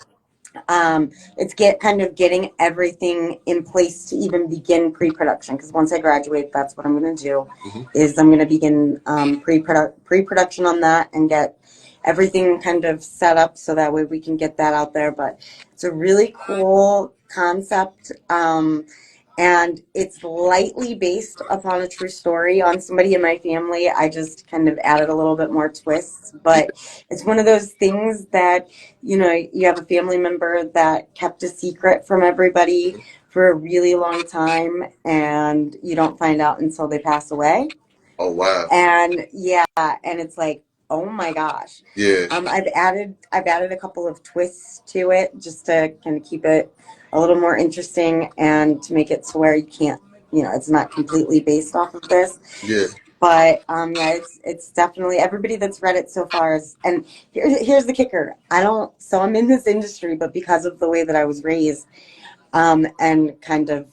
it's getting everything in place to even begin pre-production, because once I graduate, that's what I'm going to do, Hmm. is I'm going to begin pre-production on that, and get everything kind of set up so that way we can get that out there. But it's a really cool concept, and it's lightly based upon a true story on somebody in my family. I just kind of added a little bit more twists, Yeah. but it's one of those things that, you have a family member that kept a secret from everybody for a really long time, and you don't find out until they pass away. Oh wow. And yeah, and it's like, oh my gosh. Yeah. I've added a couple of twists to it, just to kind of keep it a little more interesting, and to make it to where you can't, it's not completely based off of this. Yeah. But yeah, it's definitely, everybody that's read it so far is, and here's the kicker. So I'm in this industry, but because of the way that I was raised, and kind of,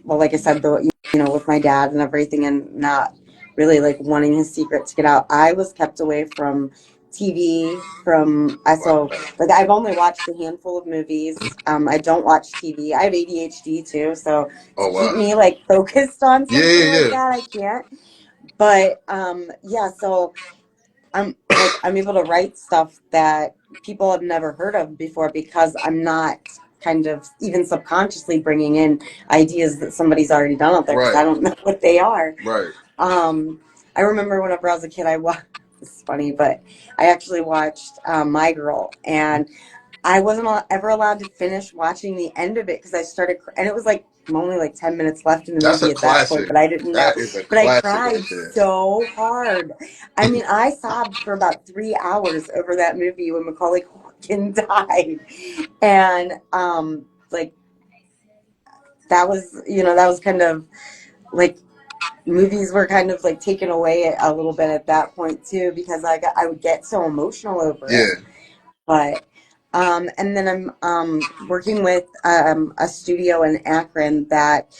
well, like I said, with my dad and everything, and not really like wanting his secret to get out, I was kept away from TV. So like, I've only watched a handful of movies. I don't watch TV. I have ADHD too, so to Oh keep wow. me like focused on Yeah. something Yeah. like Yeah. that, I can't. But yeah, so I'm able to write stuff that people have never heard of before, because I'm not kind of even subconsciously bringing in ideas that somebody's already done out there, because Right. I don't know what they are. Right. I remember whenever I was a kid, I watched. This is funny, but I actually watched My Girl, and I wasn't ever allowed to finish watching the end of it, because I started, and it was like only like 10 minutes left in the That's a movie at that point, classic. but I didn't know. That is a But I classic right cried there. so hard. I mean, I sobbed for about 3 hours over that movie when Macaulay Culkin died. And like, that was kind of like, movies were kind of like taken away a little bit at that point too, because I would get so emotional over it. Yeah. But and then I'm working with a studio in Akron that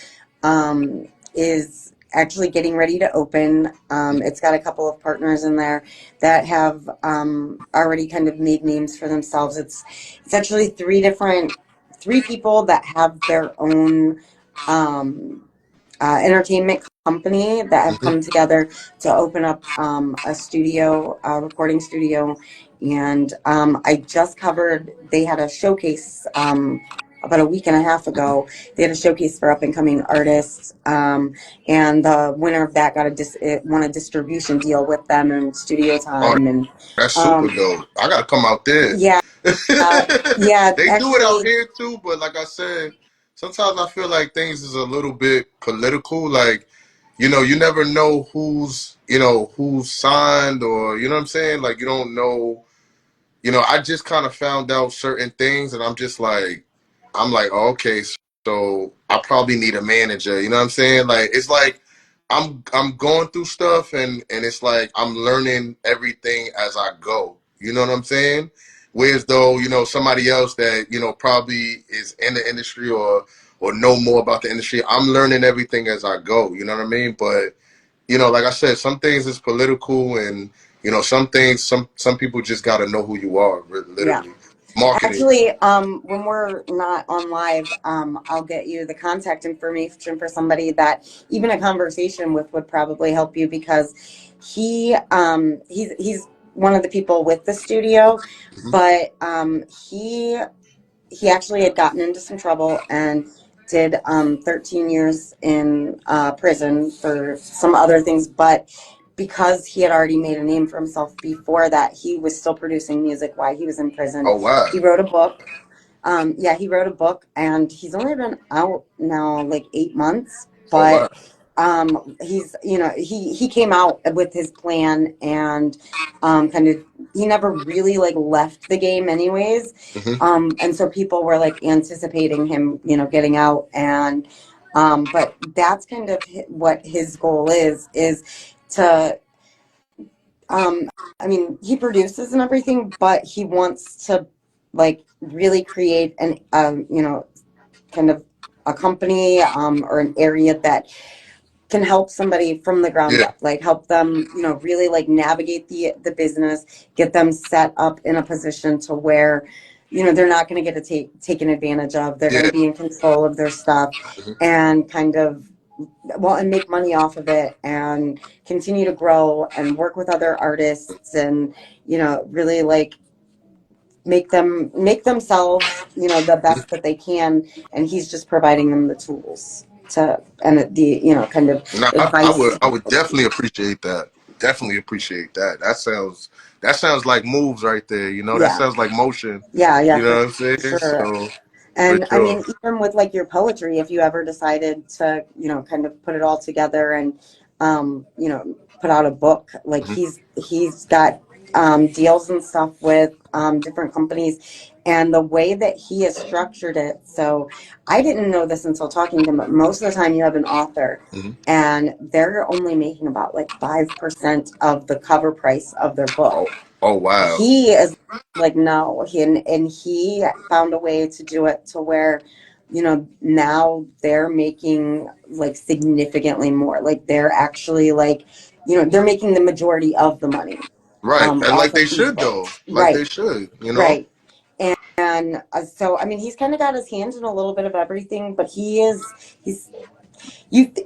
is actually getting ready to open. It's got a couple of partners in there that have already kind of made names for themselves. It's actually three people that have their own entertainment company, that have Hmm. come together to open up a studio, a recording studio. And I just covered, they had a showcase about a week and a half ago. They had a showcase for up and coming artists. And the winner of that it won a distribution deal with them and studio Oh, time. And that's super um, dope. I gotta come out there. yeah, yeah, They do it out actually, here too, but like I said, sometimes I feel like things is a little bit political. Like, you never know who's signed, or you know what I'm saying? Like, you don't know. I just kind of found out certain things, and I'm like, oh, okay, so I probably need a manager. You know what I'm saying? Like, it's like I'm going through stuff, and it's like I'm learning everything as I go. You know what I'm saying? Whereas though, somebody else that probably is in the industry, or know more about the industry, I'm learning everything as I go. You know what I mean? But like I said, some things is political, and You know, some things, some people just got to know who you are, Yeah. literally. Marketing. Actually, when we're not on live, I'll get you the contact information for somebody that even a conversation with would probably help you, because he's one of the people with the studio, Hmm. but he actually had gotten into some trouble and did 13 years in prison for some other things, but because he had already made a name for himself before that, he was still producing music while he was in prison. Oh wow. He wrote a book. Yeah, he wrote a book, and he's only been out now like 8 months, Oh wow. but he's, he came out with his plan, and kind of, he never really like left the game anyways. Hmm. And so people were like anticipating him, getting out, and but that's kind of what his goal is to, I mean, he produces and everything, but he wants to like really create an kind of a company, or an area that can help somebody from the ground Yeah. up, like help them, really like navigate the business, get them set up in a position to where, they're not going to get taken advantage of. They're going Yeah. to be in control of their stuff, Hmm. and kind of, well, and make money off of it, and continue to grow and work with other artists, and really like make themselves, the best that they can, and he's just providing them the tools to, and the, kind of No, advice to I be would able to do definitely that. appreciate that. Definitely appreciate that. That sounds like moves right there. You know, that Yeah, sounds like motion. yeah, You know for what I'm saying? sure. So for And I sure. mean, even with like your poetry, if you ever decided to, kind of put it all together and, put out a book, like Hmm. he's got deals and stuff with different companies, and the way that he has structured it. So I didn't know this until talking to him, but most of the time you have an author, Hmm. and they're only making about like 5% of the cover price of their book. Oh, oh wow. He is like, no, and he found a way to do it to where, now they're making like significantly more, like they're actually like, they're making the majority of the money Right. And like off they of these should though. books, Like they right? should, you know? Right. And so I mean, he's kind of got his hands in a little bit of everything, but he's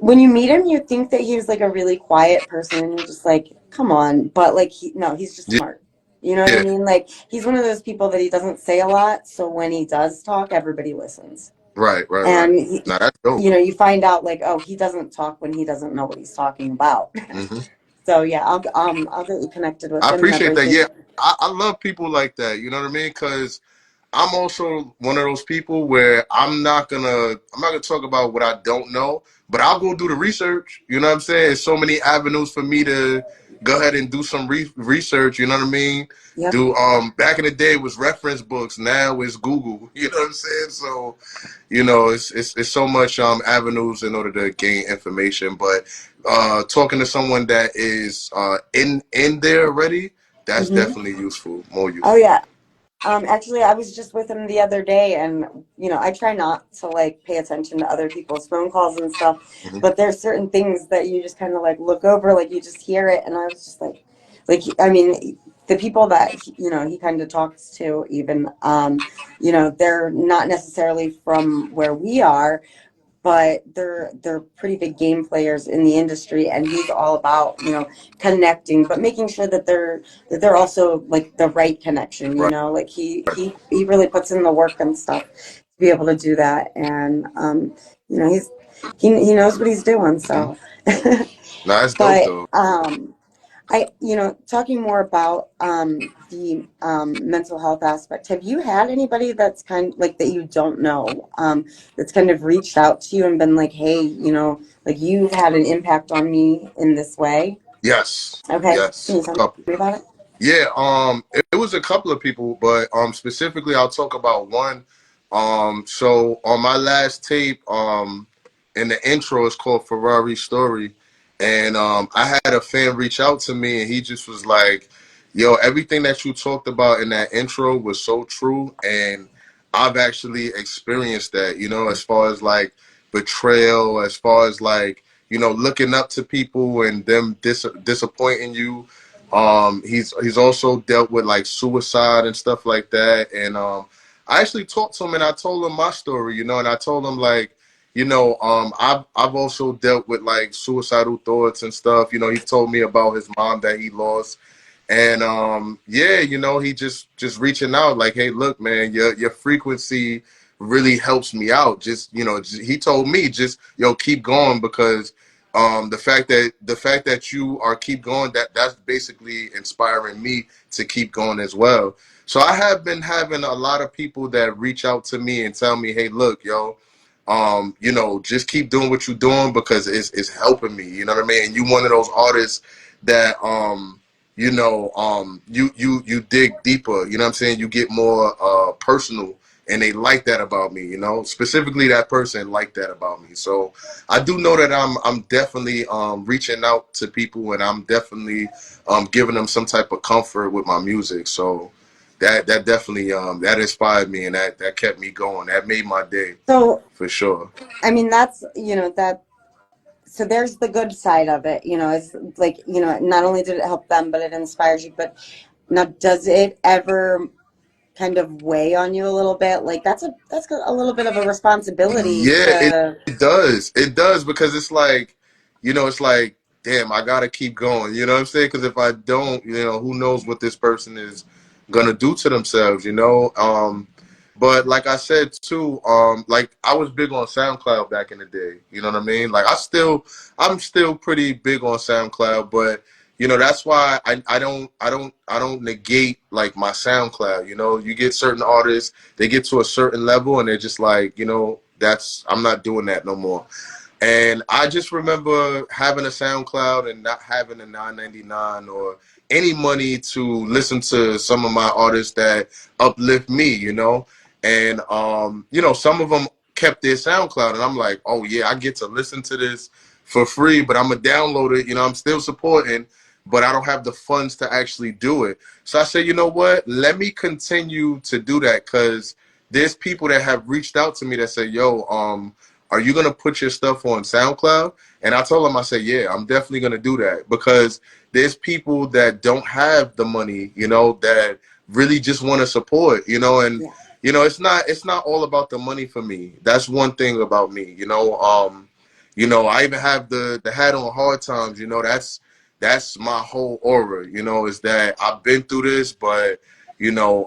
when you meet him, you think that he's like a really quiet person, and you're just like, come on. But like, no, he's just Yeah. smart. You know what I Yeah. mean? Like, he's one of those people that he doesn't say a lot, so when he does talk, everybody listens. Right, right, right. And Now that's dope. you find out like, oh, he doesn't talk when he doesn't know what he's talking about. Hmm. So yeah, I'll get you connected with I him and appreciate that. everything. Yeah. I love people like that. You know what I mean? Because I'm also one of those people where I'm not gonna talk about what I don't know, but I'll go do the research. You know what I'm saying? There's so many avenues for me to go ahead and do some research. You know what I mean? Yep. Do back in the day it was reference books. Now it's Google. You know what I'm saying? So it's so much avenues in order to gain information. But talking to someone that is in there already, that's Hmm. definitely useful. More Oh useful. yeah. Actually, I was just with him the other day, and I try not to like pay attention to other people's phone calls and stuff, Hmm. but there's certain things that you just kind of like look over, like you just hear it, and I was just like, I mean, the people that he kind of talks to, even, they're not necessarily from where we are, but they're pretty big game players in the industry, and he's all about connecting, but making sure that they're also like the right connection, Right. like he really puts in the work and stuff to be able to do that, and he knows what he's doing, Hmm. so. Nah, that's dope But though. talking more about the mental health aspect, have you had anybody that's kind like that you don't know, that's kind of reached out to you and been like, hey, like you've had an impact on me in this way? Yes, Okay, can yes, you a tell couple. me about it? Yeah, it was a couple of people, but specifically, I'll talk about one. So on my last tape, in the intro, it's called Ferrari Story, and I had a fan reach out to me, and he just was like, "Yo, everything that you talked about in that intro was so true, and I've actually experienced that. You know, as far as like betrayal, as far as like looking up to people and them disappointing you." He's also dealt with like suicide and stuff like that. And I actually talked to him and I told him my story, you know, and I told him like, you know, I've also dealt with like suicidal thoughts and stuff. You know, he told me about his mom that he lost. And yeah, you know, he just reaching out like, hey, look, man, your frequency really helps me out. Just, you know, he told me just, yo, keep going, because the fact that you are keep going, that's basically inspiring me to keep going as well. So I have been having a lot of people that reach out to me and tell me, hey, look, yo, you know, just keep doing what you're doing because it's helping me. You know what I mean? And you one of those artists that you know, you dig deeper. You know what I'm saying? You get more personal, and they like that about me. You know, specifically that person liked that about me. So I do know that I'm definitely reaching out to people, and I'm definitely giving them some type of comfort with my music. So that definitely that inspired me, and that kept me going. That made my day So, for sure. I mean, that's, you know, that, so there's the good side of it, you know, it's like, you know, not only did it help them, but it inspires you. But now, does it ever kind of weigh on you a little bit? Like that's a little bit of a responsibility Yeah, to, it does. It does, because it's like, you know, it's like, damn, I gotta keep going. You know what I'm saying? Because if I don't, you know, who knows what this person is gonna do to themselves? You know. But like I said too, like I was big on SoundCloud back in the day. You know what I mean? Like I'm still pretty big on SoundCloud, but you know that's why I don't negate like my SoundCloud. You know, you get certain artists, they get to a certain level and they're just like, you know, I'm not doing that no more. And I just remember having a SoundCloud and not having a 9.99 or any money to listen to some of my artists that uplift me, you know. And you know, some of them kept their SoundCloud, and I'm like, oh yeah, I get to listen to this for free, but I'm gonna download it. You know, I'm still supporting, but I don't have the funds to actually do it. So I said, you know what? Let me continue to do that, because there's people that have reached out to me that say, yo, are you gonna put your stuff on SoundCloud? And I told them, I said, yeah, I'm definitely gonna do that, because there's people that don't have the money, you know, that really just want to support, you know. And yeah, you know, it's not all about the money for me. That's one thing about me, you know. You know, I even have the hat on hard times, you know. That's my whole aura, you know, is that I've been through this, but you know,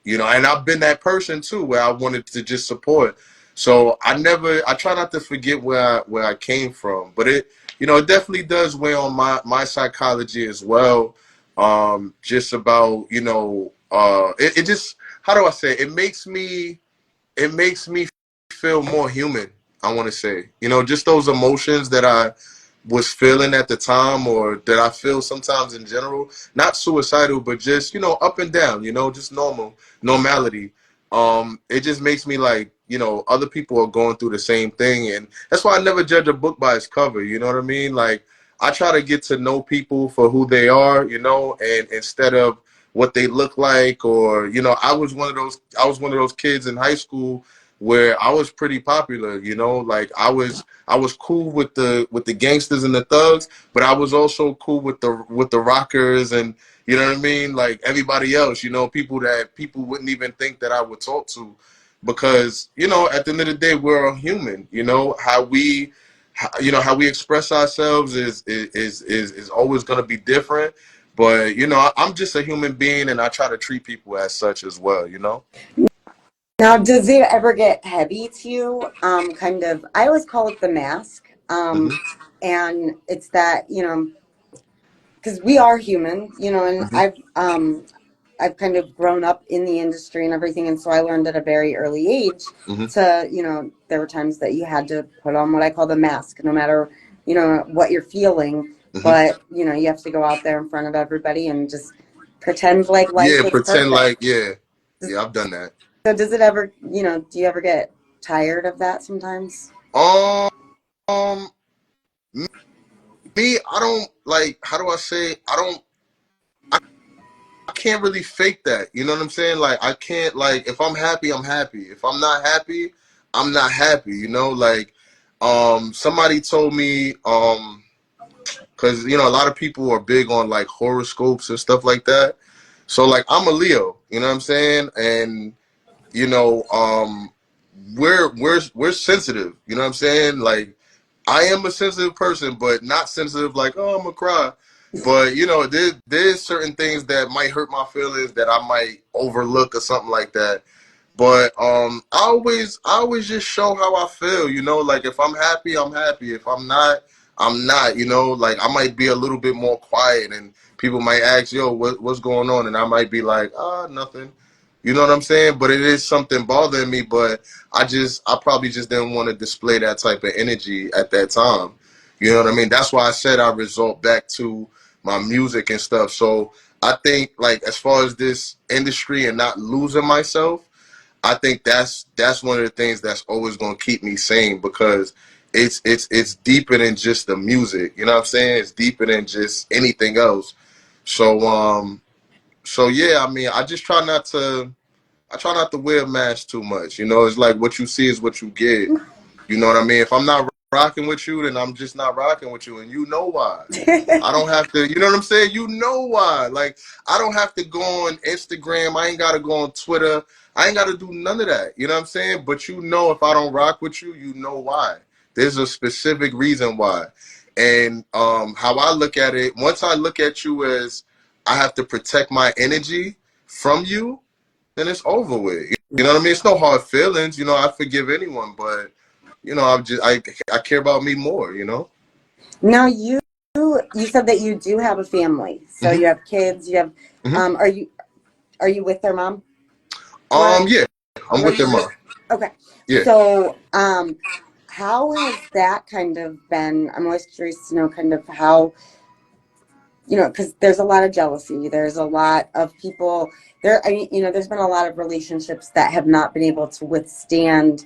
and I've been that person too where I wanted to just support. So I try not to forget where I came from, but you know, it definitely does weigh on my psychology as well. Just about, you know, it just, how do I say it? It makes me feel more human. I want to say, you know, just those emotions that I was feeling at the time, or that I feel sometimes in general, not suicidal, but just, you know, up and down, you know, just normality. It just makes me like, you know, other people are going through the same thing, and that's why I never judge a book by its cover. You know what I mean? Like, I try to get to know people for who they are, you know, and instead of what they look like, or you know, I was one of those kids in high school where I was pretty popular, you know, like I was cool with the gangsters and the thugs, but I was also cool with the rockers, and you know what I mean, like everybody else, you know, people that people wouldn't even think that I would talk to, because you know, at the end of the day, we're a human. You know how we express ourselves is always going to be different, but you know, I'm just a human being, and I try to treat people as such as well. You know. now does it ever get heavy to you? Kind of, I always call it the mask. Hmm. And it's that, you know, because we are human, you know. And Hmm. I've kind of grown up in the industry and everything, and so I learned at a very early age Hmm. to, you know, there were times that you had to put on what I call the mask, no matter, you know, what you're feeling. Hmm. But, you know, you have to go out there in front of everybody and just pretend like life Yeah, is pretend like, perfect. yeah, yeah, I've done that. So does it ever, you know, do you ever get tired of that sometimes? Um, me, I don't like. How do I say? I can't really fake that. You know what I'm saying? Like, I can't, like, if I'm happy, I'm happy. If I'm not happy, I'm not happy. You know, like, somebody told me, because you know a lot of people are big on like horoscopes and stuff like that. So like I'm a Leo, you know what I'm saying, and you know we're sensitive, you know what I'm saying, like I am a sensitive person, but not sensitive like, oh, I'm gonna cry. But you know, there's certain things that might hurt my feelings that I might overlook or something like that. But I always just show how I feel, you know, like if I'm happy, I'm happy. If I'm not, I'm not, you know, like I might be a little bit more quiet and people might ask, yo, what's going on? And I might be like, nothing. You know what I'm saying? But it is something bothering me, but I probably just didn't want to display that type of energy at that time. You know what I mean? That's why I said I resort back to my music and stuff. So I think like as far as this industry and not losing myself, I think that's one of the things that's always gonna keep me sane because it's deeper than just the music. You know what I'm saying? It's deeper than just anything else. So so yeah, I mean I try not to wear a mask too much. You know, it's like what you see is what you get. You know what I mean? If I'm not rocking with you, then I'm just not rocking with you, and you know why. I don't have to. You know what I'm saying? You know why? Like I don't have to go on Instagram. I ain't got to go on Twitter. I ain't got to do none of that. You know what I'm saying? But you know, if I don't rock with you, you know why. There's a specific reason why. And how I look at it, once I look at you as I have to protect my energy from you, then it's over with. You know what I mean? It's no hard feelings. You know, I forgive anyone, but you know, I care about me more. You know. Now you said that you do have a family, so hmm you have kids. You have hmm are you with their mom? What Yeah, I'm what with are you them. with? Okay, Yeah. so how has that kind of been? I'm always curious to know kind of how, you know, because there's a lot of jealousy. There's a lot of people there. I mean, you know, there's been a lot of relationships that have not been able to withstand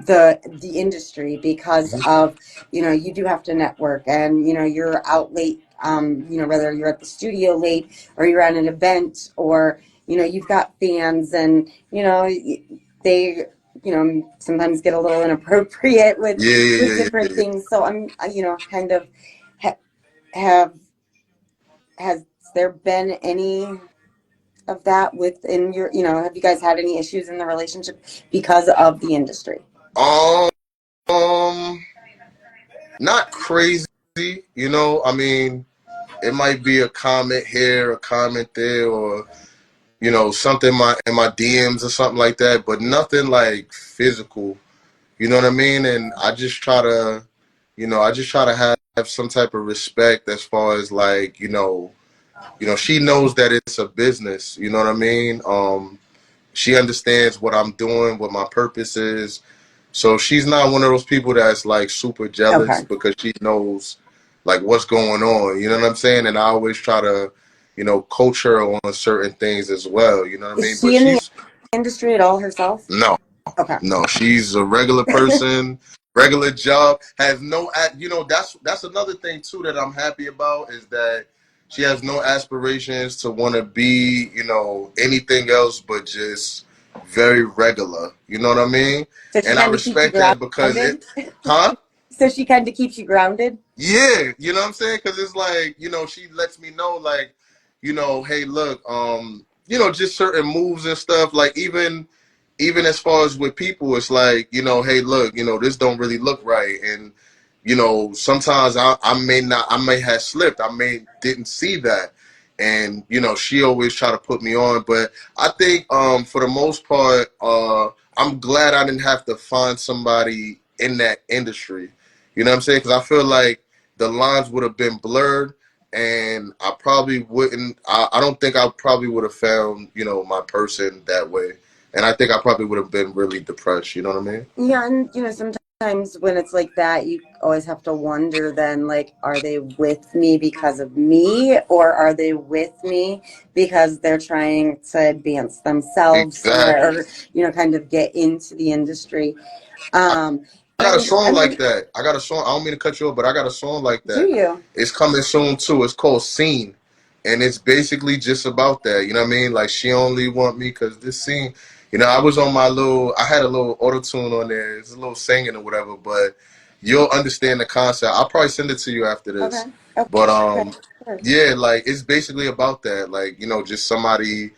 the industry because hmm of, you know, you do have to network, and you know you're out late, you know, whether you're at the studio late or you're at an event, or you know you've got fans, and you know they, you know, sometimes get a little inappropriate Yeah, yeah, with yeah, yeah, different yeah. things. So I'm, you know, kind of ha- have has there been any of that within your, you know, have you guys had any issues in the relationship because of the industry? Um, not crazy. You know, I mean, it might be a comment here, a comment there, or you know, something in my DMs or something like that, but nothing like physical. You know what I mean? And I just try to have some type of respect as far as like, she knows that it's a business. You know what I mean? She understands what I'm doing, what my purpose is. So she's not one of those people that's like super jealous Okay. because she knows like what's going on. You know what I'm saying? And I always try to, coach her on certain things as well. You know what I mean? Is But she in the she's industry at all herself? no. Okay. No, she's a regular person, regular job. Has no, that's another thing too that I'm happy about is that she has no aspirations to want to be, anything else but just very regular. You know what I mean? So she And I kind of keeps you respect that because grounded. huh? So she kind of keeps you grounded. Yeah, you know what I'm saying? Because it's like, she lets me know, like, hey, look, just certain moves and stuff. Like even as far as with people, it's like, hey, look, this don't really look right, and sometimes I may have slipped, I may didn't see that, and she always try to put me on, but I think for the most part, I'm glad I didn't have to find somebody in that industry. You know what I'm saying? Because I feel like the lines would have been blurred, and I probably wouldn't. I don't think I probably would have found my person that way, and I think I probably would have been really depressed. You know what I mean? Yeah, and you know, sometimes when it's like that, you always have to wonder then, like, are they with me because of me, or are they with me because they're trying to advance themselves Exactly. or, you know, kind of get into the industry. I, Um, I got a and I song like mean, that. I got a song. I don't mean to cut you off, but I got a song like do that. you? It's coming soon too. It's called Scene, and it's basically just about that. You know what I mean? Like she only want me because this scene. I was on I had a little auto tune on there. It's a little singing or whatever, but you'll understand the concept. I'll probably send it to you after Okay. this. But Okay. Sure. yeah, like it's basically about that. Like, you know, just somebody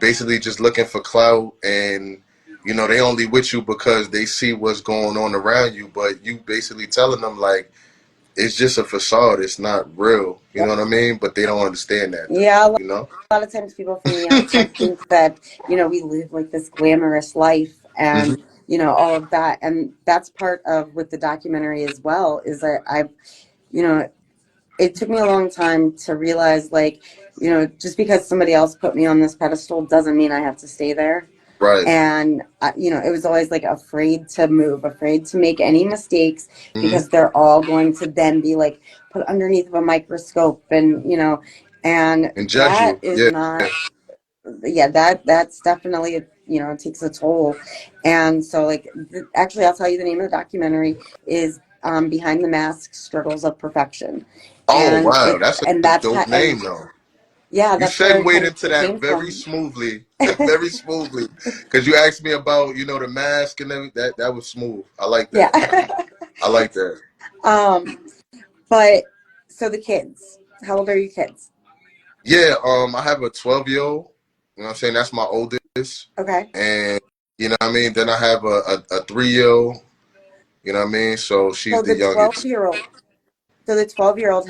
basically just looking for clout, and you know, they only with you because they see what's going on around you, but you basically telling them like it's just a facade, it's not real. You Yeah. know what I mean? But they don't understand that though, Yeah. you know? A lot of times people from the outside think that, we live like this glamorous life Hmm. and, all of that. And that's part of with the documentary as well, is that you know, it took me a long time to realize, like, just because somebody else put me on this pedestal doesn't mean I have to stay there. Right. And, it was always like afraid to move, afraid to make any mistakes Hmm. because they're all going to then be like put underneath of a microscope and, and And judge that you. is Yeah. not, yeah, that's definitely, takes a toll. And so, like, actually, I'll tell you the name of the documentary is Behind the Mask: Struggles of Perfection. Oh And wow, that's and a that's dope kind and name though. yeah, You that's where segued kind of into it that came very from. smoothly, very smoothly, because you asked me about, you know, the mask and everything. That was smooth. I like Yeah. that. I like that. um but so the kids, how old are your kids? Yeah, I have a 12-year-old. You know what I'm saying? That's my oldest. Okay. And you know what I mean? Then I have a 3-year-old. You know what I mean? So she's So the the 12 youngest. year old so the 12-year old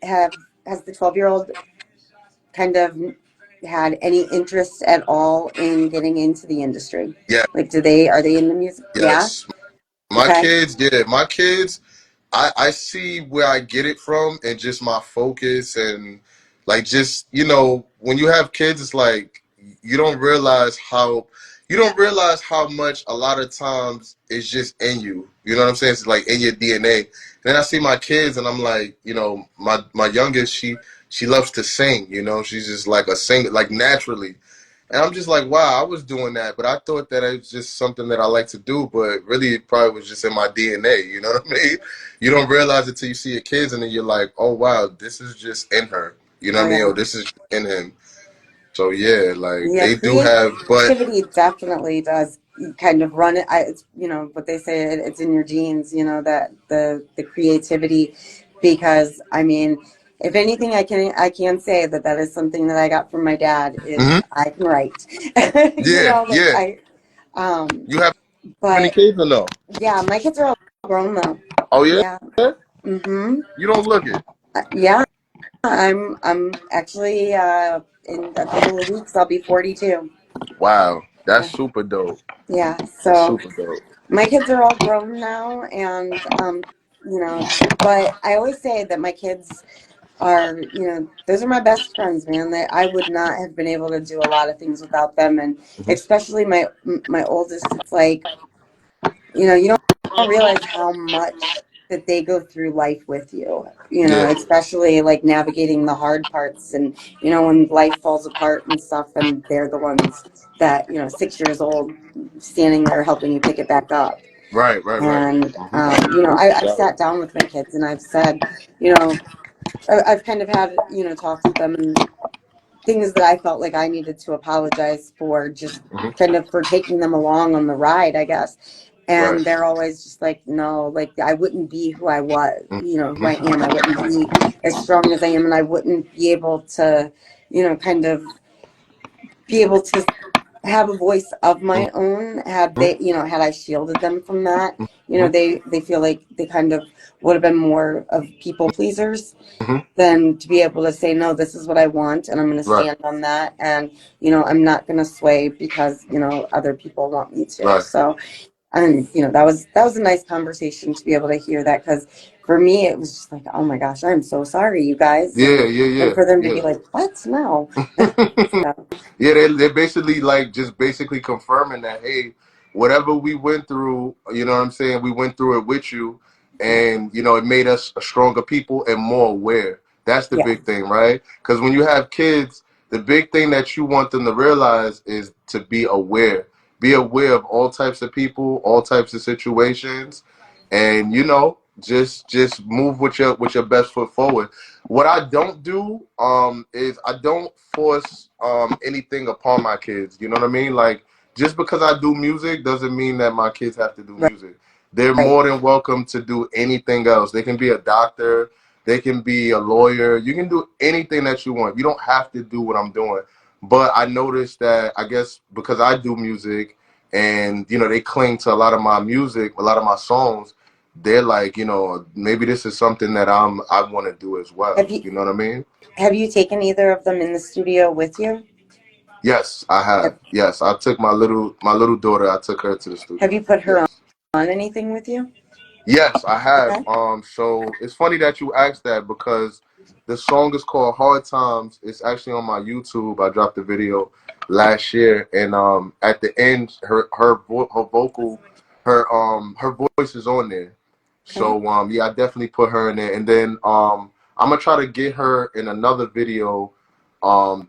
have has the 12-year-old kind of had any interest at all in getting into the industry? Yeah, Like, are they in the music? Yeah. yes. My Okay. kids, yeah, my kids, I see where I get it from and just my focus and like just, you know, when you have kids, it's like you don't realize how much a lot of times it's just in you. You know what I'm saying? It's like in your DNA. Then I see my kids and I'm like, you know, my youngest, she loves to sing, you know, she's just like a singer, like naturally. And I'm just like, wow, I was doing that, but I thought that it was just something that I like to do, but really it probably was just in my DNA, you know what I mean? You don't realize it till you see your kids and then you're like, oh wow, this is just in her. You know Oh what I mean? yeah. Or this is in him. So yeah, like Yeah, they do have, but creativity definitely does kind of run it. It's, what they say, it's in your genes, that the creativity, because I mean, if anything, I can say that that is something that I got from my dad is mhm. I can write. Yeah, Like yeah. um, You have many but kids or no? yeah, my kids are all grown though. Oh yeah? Yeah. Mm-hmm. You don't look it. Yeah, I'm actually in a couple of weeks I'll be 42. Wow, that's Yeah. super dope. Yeah. That's So super dope. my kids are all grown now, and but I always say that my kids are, those are my best friends, man. I would not have been able to do a lot of things without them, and Hmm. especially my oldest. It's like, you don't realize how much that they go through life with you. Yeah, Especially like navigating the hard parts, and when life falls apart and stuff, and they're the ones that 6 years old standing there helping you pick it back up. right, right, right. And Hmm. I've sat down with my kids and I've said, you know, I've kind of had talks with them, and things that I felt like I needed to apologize for, just Hmm. kind of for taking them along on the ride, I guess. Right. And they're always just like, no, like I wouldn't be who I was, who I Hmm. am. I wouldn't be as strong as I am, and I wouldn't be able to, kind of be able to have a voice of my own had they, had I shielded them from that. Hmm. They feel like they kind of would have been more of people pleasers Hmm. than to be able to say, no, this is what I want, and I'm going to Right, stand on that, and I'm not going to sway because other people want me to. right. So, and that was a nice conversation to be able to hear that, because for me it was just like, oh my gosh, I'm so sorry, you guys, Yeah, and yeah, for them to yeah, be like, what? No. yeah. So, Yeah, they're basically like just basically confirming that, hey, whatever we went through, you know what I'm saying, we went through it with you, yeah, and you know it made us a stronger people and more aware. That's the yeah, big thing, right? Because when you have kids, the big thing that you want them to realize is to be aware of all types of people, all types of situations, and you know just move with your best foot forward. What I don't do is I don't force anything upon my kids. You know what I mean? Like just because I do music doesn't mean that my kids have to do right, music. They're right, more than welcome to do anything else. They can be a doctor, They can be a lawyer. You can do anything that you want. You don't have to do what I'm doing. But I noticed that, I guess because I do music and, they cling to a lot of my music, a lot of my songs, they're like, maybe this is something that I want to do as well. Have you You know what I mean? have you taken either of them in the studio with you? Yes, I have. Yes, I took my little daughter. I took her to the Have studio. you put her Yes. on anything with you? Yes, I have. Okay. So it's funny that you asked that because the song is called Hard Times. It's actually on my YouTube. I dropped the video last year, and at the end, her vocal, her voice is on there. Okay. So yeah, I definitely put her in there, and then I'm gonna try to get her in another video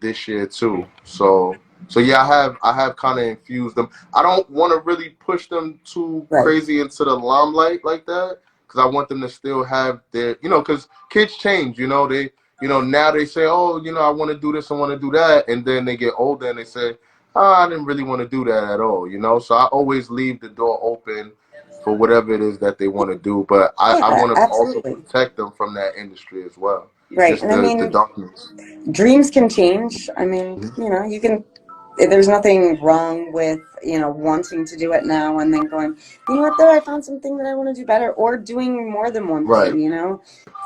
this year too. So yeah, I have kind of infused them. I don't want to really push them too Right. crazy into the limelight like that because I want them to still have their, because kids change. They, now they say, oh, I want to do this, I want to do that, and then they get older and they say, oh, I didn't really want to do that at all. So I always leave the door open for whatever it is that they want to do, but I Yeah, want to also absolutely. protect them from that industry as well, Right. just And I the mean, darkness. dreams can change. I mean, you can, there's nothing wrong with, wanting to do it now and then going, you know what, though, I found something that I want to do better, or doing more than one Right. thing.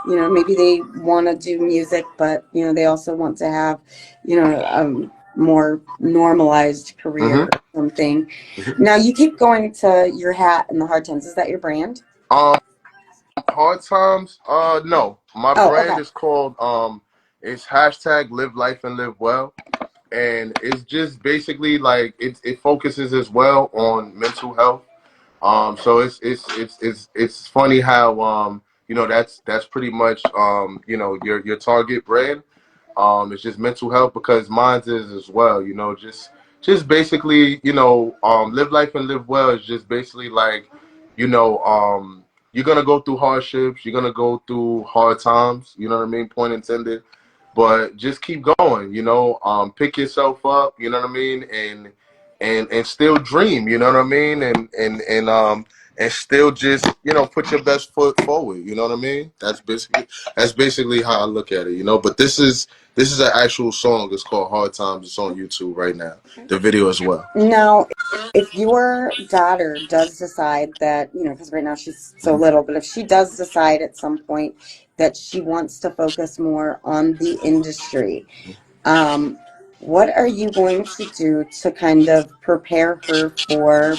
Maybe they want to do music, but, they also want to have, a more normalized career hmm or something. Now, you keep going to your hat and the hard times. Is that your brand? Um, Hard times. No, my Oh, brand okay. is called it's hashtag Live Life and Live Well, and it's just basically like it focuses as well on mental health. So it's funny how that's pretty much your target brand. It's just mental health because mine is as well. Just basically, live life and live well is just basically like, you know, um, you're gonna go through hardships, you're gonna go through hard times. You know what I mean? Point intended. But just keep going. Pick yourself up. You know what I mean? And still dream. You know what I mean? And still just put your best foot forward. You know what I mean? That's basically how I look at it. But this is an actual song. It's called Hard Times. It's on YouTube right now. The video as well. Now, if your daughter does decide that, because right now she's so little, but if she does decide at some point that she wants to focus more on the industry, um, what are you going to do to kind of prepare her for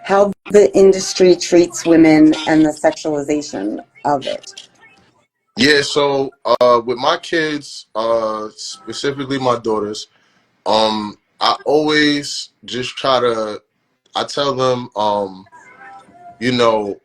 how the industry treats women and the sexualization of it? Yeah, so with my kids, specifically my daughters, I always just try to I tell them you know,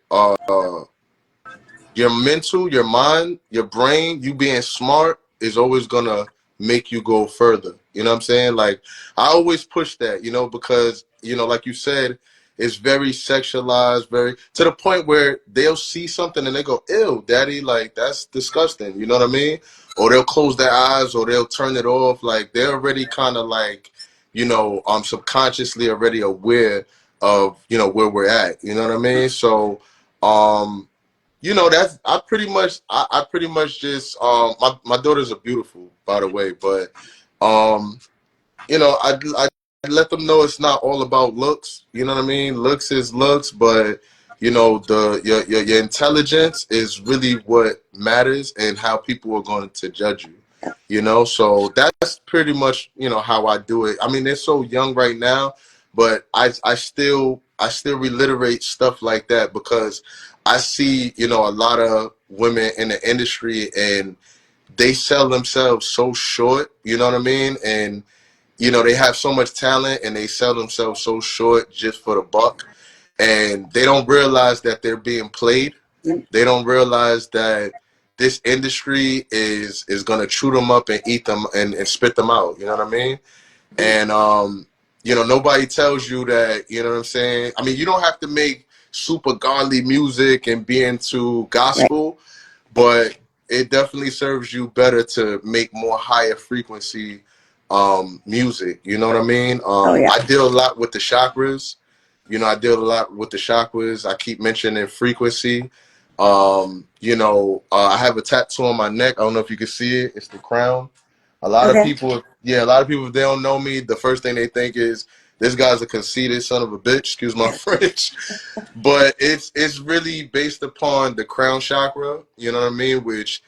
your mental, your mind, your brain, you being smart is always gonna make you go further. You know what I'm saying? Like I always push that, because like you said, it's very sexualized, very to the point where they'll see something and they go, "Ew, daddy, like that's disgusting." You know what I mean? Or they'll close their eyes or they'll turn it off. Like they're already kind of like, subconsciously already aware of where we're at. You know what I mean? So um that's I pretty much just my daughters are beautiful, by the way, but um I let them know it's not all about looks. You know what I mean? Looks is looks, but your intelligence is really what matters and how people are going to judge you. So that's pretty much how I do it. I mean, they're so young right now, but I still reiterate stuff like that because I see a lot of women in the industry and they sell themselves so short. You know what I mean? And they have so much talent and they sell themselves so short just for the buck. And they don't realize that they're being played. They don't realize that this industry is gonna chew them up and eat them and spit them out. You know what I mean? And nobody tells you that, you know what I'm saying? I mean, you don't have to make super godly music and be into Right. gospel, but it definitely serves you better to make more higher frequency music. You know what I mean? Oh, yeah. I deal a lot with the chakras. I deal a lot with the chakras. I keep mentioning frequency. I have a tattoo on my neck. I don't know if you can see it. It's the crown. A lot of Okay. people, yeah, a lot of people, if they don't know me, the first thing they think is this guy's a conceited son of a bitch. Excuse my French. But it's really based upon the crown chakra, you know what I mean, which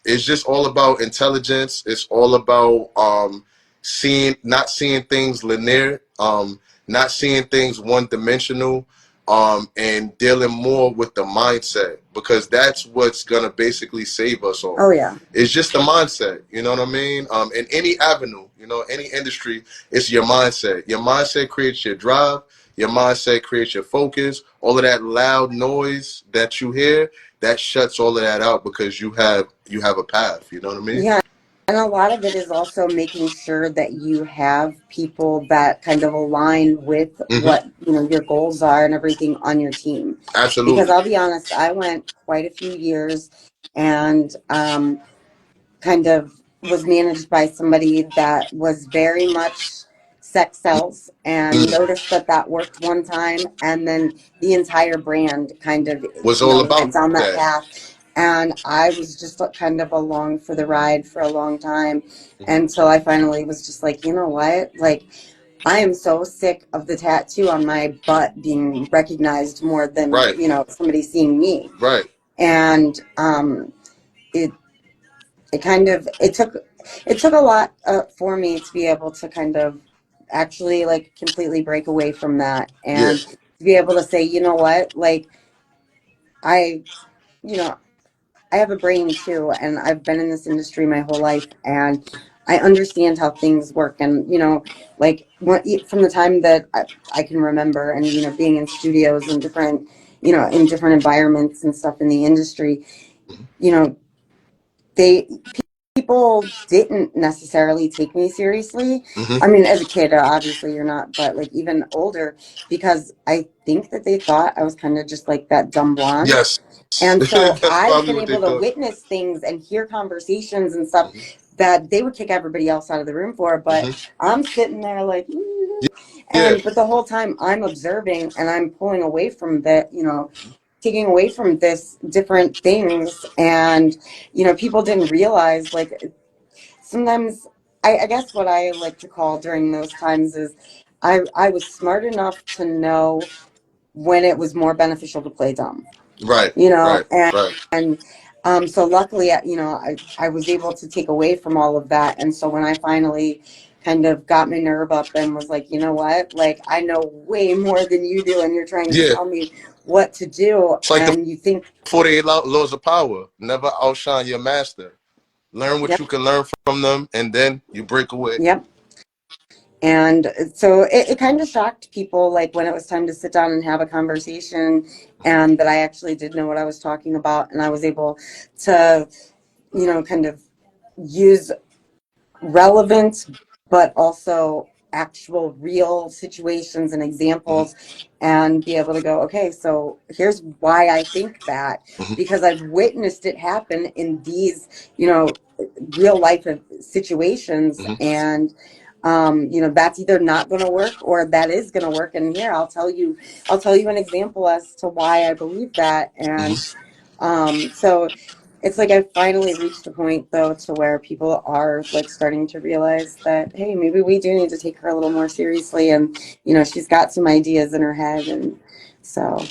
it's just all about intelligence. It's all about not seeing things linear, not seeing things one dimensional, and dealing more with the mindset, because that's what's gonna basically save us all. Oh yeah. It's just the mindset, you know what I mean? In any avenue, any industry, it's your mindset. Your mindset creates your drive. Your mindset creates your focus. All of that loud noise that you hear, that shuts all of that out, because you have a path. You know what I mean? Yeah. And a lot of it is also making sure that you have people that kind of align with Hmm. what, your goals are and everything on your team. Because Absolutely. I'll be honest, I went quite a few years and kind of was managed by somebody that was very much sex sells, and Mm. noticed that that worked one time, and then the entire brand kind of Was all went about down that that. path. And I was just kind of along for the ride for a long time, until I finally was just like, you know what, like, I am so sick of the tattoo on my butt being recognized more than Right. somebody seeing me. Right. And it it took a lot for me to be able to kind of actually like completely break away from that, Yeah. and to be able to say, you know what, like, I you know I have a brain too, and I've been in this industry my whole life, and I understand how things work. And like, from the time that I can remember, and being in studios and different in different environments and stuff in the industry, you know they people didn't necessarily take me seriously. Hmm. I mean, as a kid, obviously you're not, but like even older, because I think that they thought I was kind of just like that dumb blonde. Yes. And so That's I've probably been what they able to thought. witness things and hear conversations and stuff Hmm. that they would kick everybody else out of the room for, but Hmm. I'm sitting there like, Yeah. and but the whole time I'm observing and I'm pulling away from that, taking away from this different things. And people didn't realize, like, sometimes I guess what I like to call during those times is I was smart enough to know when it was more beneficial to play dumb, Right. you know, Right. Right. and so luckily, I was able to take away from all of that. And so when I finally kind of got my nerve up and was like, you know what, like, I know way more than you do, and you're trying to Yeah. tell me what to do, It's like the and you think, 48 laws of power. Never outshine your master. Learn what yep, you can learn from them, and then you break away. yep. And so it kind of shocked people, like, when it was time to sit down and have a conversation, and that I actually did know what I was talking about, and I was able to, kind of use relevant, but also actual real situations and Hmm. examples, and be able to go, okay, so here's why I think that, Hmm. because I've witnessed it happen in these, real life situations. Hmm. And that's either not going to work or that is going to work. And here, I'll tell you an example as to why I believe that. And Hmm. so it's like I finally reached a point, though, to where people are like starting to realize that, hey, maybe we do need to take her a little more seriously, and she's got some ideas in her head. And so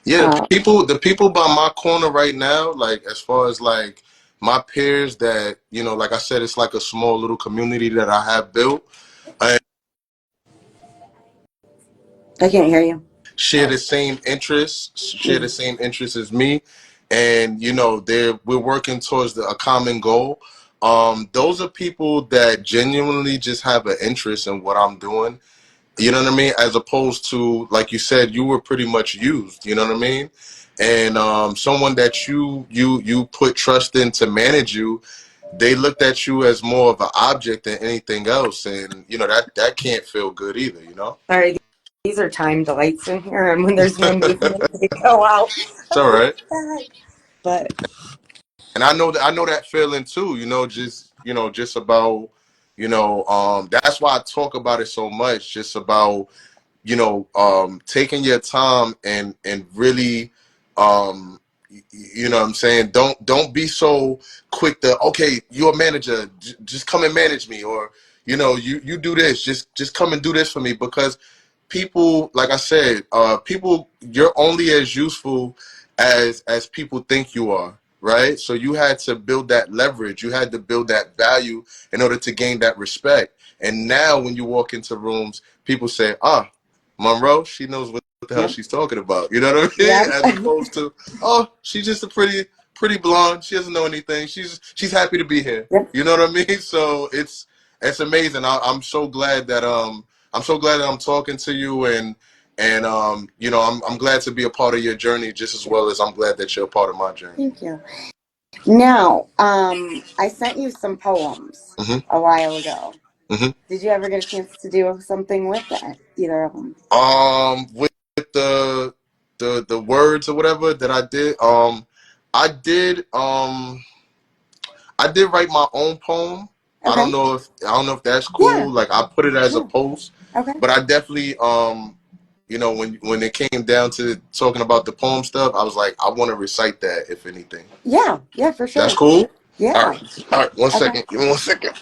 Yeah, um, the people by my corner right now, like as far as like my peers, that like I said, it's like a small little community that I have built. And I can't hear you. share the same interests as me, and we're working towards a common goal. Those are people that genuinely just have an interest in what I'm doing. You know what I mean? As opposed to, like you said, you were pretty much used. You know what I mean? And someone that you put trust in to manage you, they looked at you as more of an object than anything else, and that can't feel good either. Sorry, these are timed lights in here, and when there's no movement, they go out. It's I'm all like, right. what the heck? But And I know that feeling too. Just about that's why I talk about it so much. Just about taking your time and really you know what I'm saying? Don't be so quick to, okay, you're a manager, just come and manage me, or you do this, just come and do this for me, because people, like I said, people, you're only as useful as people think you are, right? So you had to build that leverage, you had to build that value in order to gain that respect. And now when you walk into rooms, people say, ah, Monroe, she knows what the hell Yep. she's talking about. You know what I mean? Yep. As opposed to, oh, she's just a pretty blonde. She doesn't know anything. She's happy to be here. Yep. You know what I mean? So it's amazing. I'm so glad that I'm talking to you, and I'm glad to be a part of your journey just as well as I'm glad that you're a part of my journey. Thank you. Now, I sent you some poems hmm a while ago. hmm Did you ever get a chance to do something with that? Either of them? With the words or whatever that I did, I did I did write my own poem. Okay. I don't know if that's Yeah. cool. Like, I put it as a Yeah. post, Okay. but I definitely when it came down to talking about the poem stuff, I was like, I want to recite that if anything. Yeah. Yeah, for That's sure. cool. All Yeah. right. All right. One Okay. second. Give me 1 second.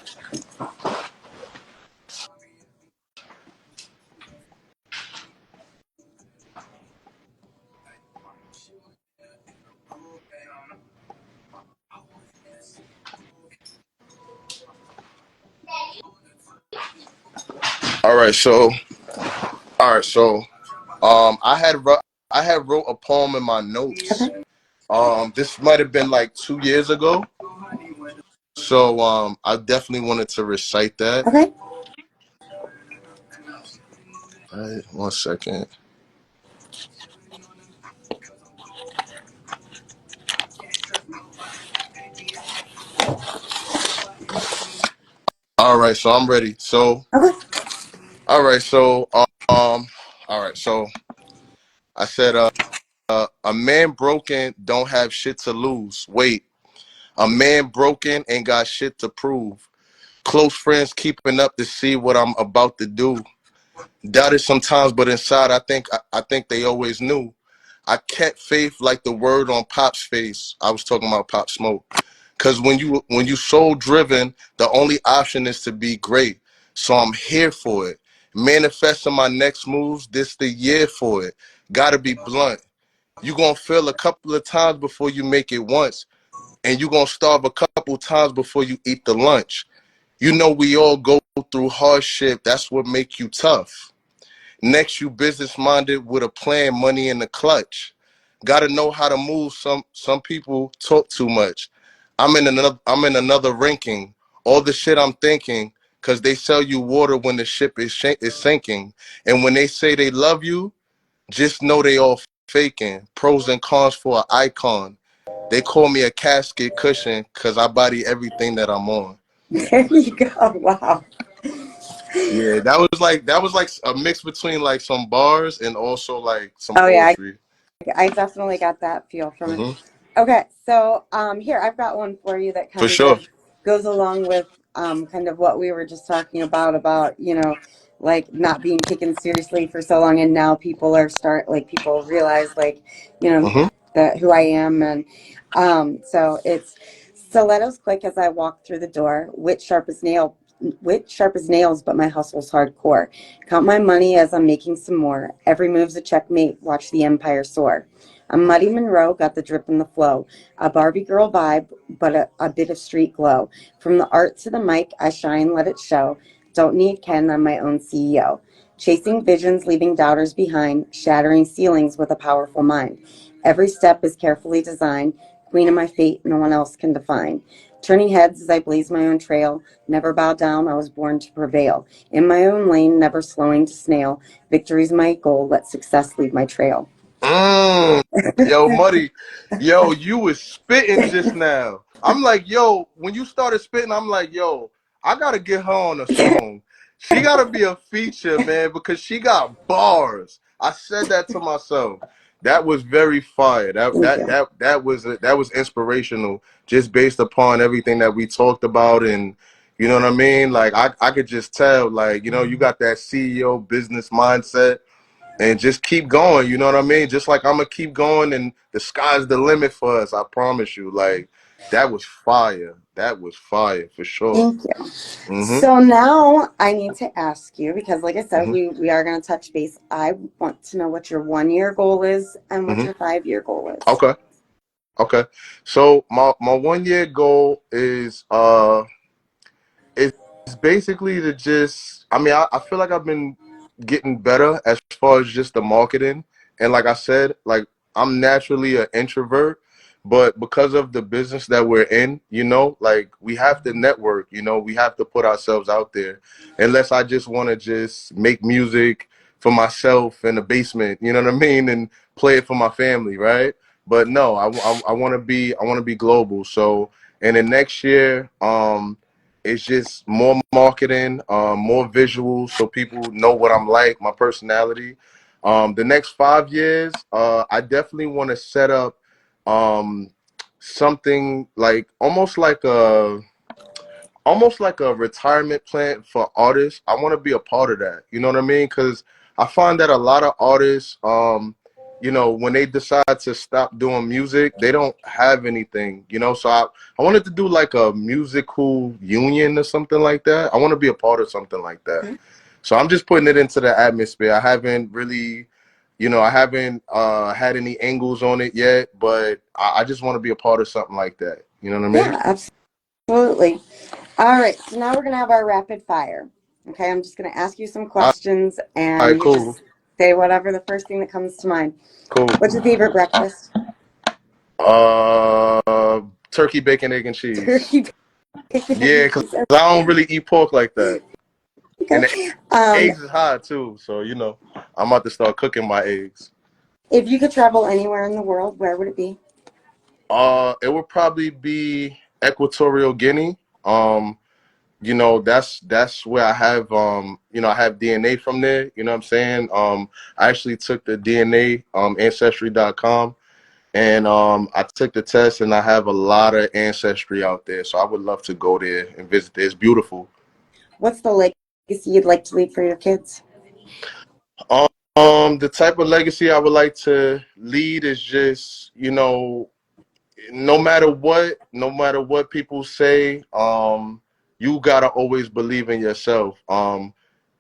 All right. So all right. So I had wrote a poem in my notes. Okay. This might have been like 2 years ago. So I definitely wanted to recite that. Okay. All right, 1 second. All right, so I'm ready. So Okay. all right, so all right, so I said a man broken don't have shit to lose. Wait, a man broken ain't got shit to prove. Close friends keeping up to see what I'm about to do. Doubted sometimes, but inside I think they always knew. I kept faith like the word on Pop's face. I was talking about Pop Smoke. Cause when you soul driven, the only option is to be great. So I'm here for it. Manifesting my next moves, this the year for it. Gotta be blunt. You gonna fail a couple of times before you make it once, and you gonna starve a couple times before you eat the lunch. You know we all go through hardship. That's what make you tough. Next, you business minded with a plan, money in the clutch. Got to know how to move. Some people talk too much. I'm in another ranking. All the shit I'm thinking, cause they sell you water when the ship is sinking. And when they say they love you, just know they all faking. Pros and cons for an icon. They call me a casket cushion, cause I body everything that I'm on. There you go. Wow. Yeah, that was like a mix between like some bars and also like some Oh yeah, poetry. I definitely got that feel from it. hmm Okay, so here I've got one for you that For kind of sure. goes along with kind of what we were just talking about like not being taken seriously for so long, and now people realize like you know hmm that who I am, and so it's stilettos quick as I walk through the door, wit sharp as nails, but my hustle's hardcore. Count my money as I'm making some more. Every move's a checkmate. Watch the empire soar. I'm Muddy Monroe, got the drip and the flow. A Barbie girl vibe, but a bit of street glow. From the art to the mic, I shine, let it show. Don't need Ken, I'm my own CEO. Chasing visions, leaving doubters behind, shattering ceilings with a powerful mind. Every step is carefully designed. Queen of my fate, no one else can define. Turning heads as I blaze my own trail. Never bow down, I was born to prevail. In my own lane, never slowing to snail. Victory's my goal, let success lead my trail. Mm. Yo, Muddy, yo, you was spitting just now. I'm like, yo, when you started spitting, I'm like, yo, I gotta get her on a song. She gotta be a feature, man, because she got bars. I said that to myself. That was very fire. Thank you. That was inspirational, just based upon everything that we talked about, and you know what I mean. Like I could just tell, like you got that CEO business mindset. and just keep going. You know what I mean? Just like I'm gonna keep going, and the sky's the limit for us. I promise you. Like that was fire. That was fire for sure. Thank you. Mhm. So now I need to ask you, because like I said, Mhm. we are going to touch base. I want to know what your 1 year goal is and what Mhm. your 5 year goal is. Okay. Okay. So my 1 year goal is basically to just, I mean, I feel like I've been getting better as far as just the marketing. And like I said, like I'm naturally an introvert, but because of the business that we're in, like we have to network, we have to put ourselves out there. Unless I just want to just make music for myself in the basement, you know what I mean? And play it for my family, right? But no, I want to be global. So in the next year, it's just more marketing, more visuals, so people know what I'm like, my personality. The next 5 years, I definitely want to set up um, something like almost like a retirement plan for artists. I want to be a part of that. You know what I mean? Because I find that a lot of artists, when they decide to stop doing music, they don't have anything. So I wanted to do like a musical union or something like that. I want to be a part of something like that. Okay. So I'm just putting it into the atmosphere. I haven't really. I haven't had any angles on it yet, but I just want to be a part of something like that. You know what I mean? Yeah, absolutely. All right. So now we're going to have our rapid fire. Okay. I'm just going to ask you some All questions and right, you cool. just say whatever the first thing that comes to mind. Cool. What's your favorite breakfast? Turkey, bacon, egg, and cheese. Turkey, bacon, Yeah, and because cheese. I don't really eat pork like that. And the Okay. Um, eggs is hot too, so I'm about to start cooking my eggs. if you could travel anywhere in the world, where would it be? It would probably be Equatorial Guinea. That's where I have DNA from there. You know what I'm saying? I actually took the DNA ancestry.com. And I took the test, and I have a lot of ancestry out there. So I would love to go there and visit there. It's beautiful. What's the legacy you'd like to leave for your kids? The type of legacy I would like to lead is just, no matter what people say, you gotta always believe in yourself.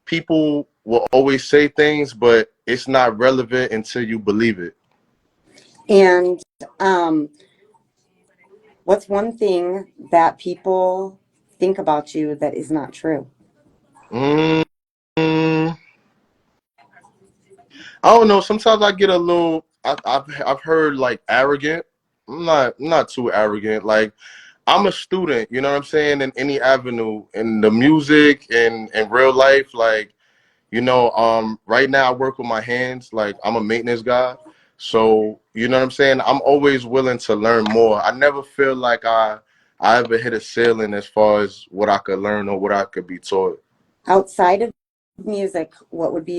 People will always say things, but it's not relevant until you believe it. And um, what's one thing that people think about you that is not true? Mm, I don't know. Sometimes I get a little. I've heard like arrogant. I'm not too arrogant. Like I'm a student. You know what I'm saying? In any avenue, in the music and in real life, like right now I work with my hands. Like I'm a maintenance guy. So you know what I'm saying? I'm always willing to learn more. I never feel like I ever hit a ceiling as far as what I could learn or what I could be taught. Outside of music, what would be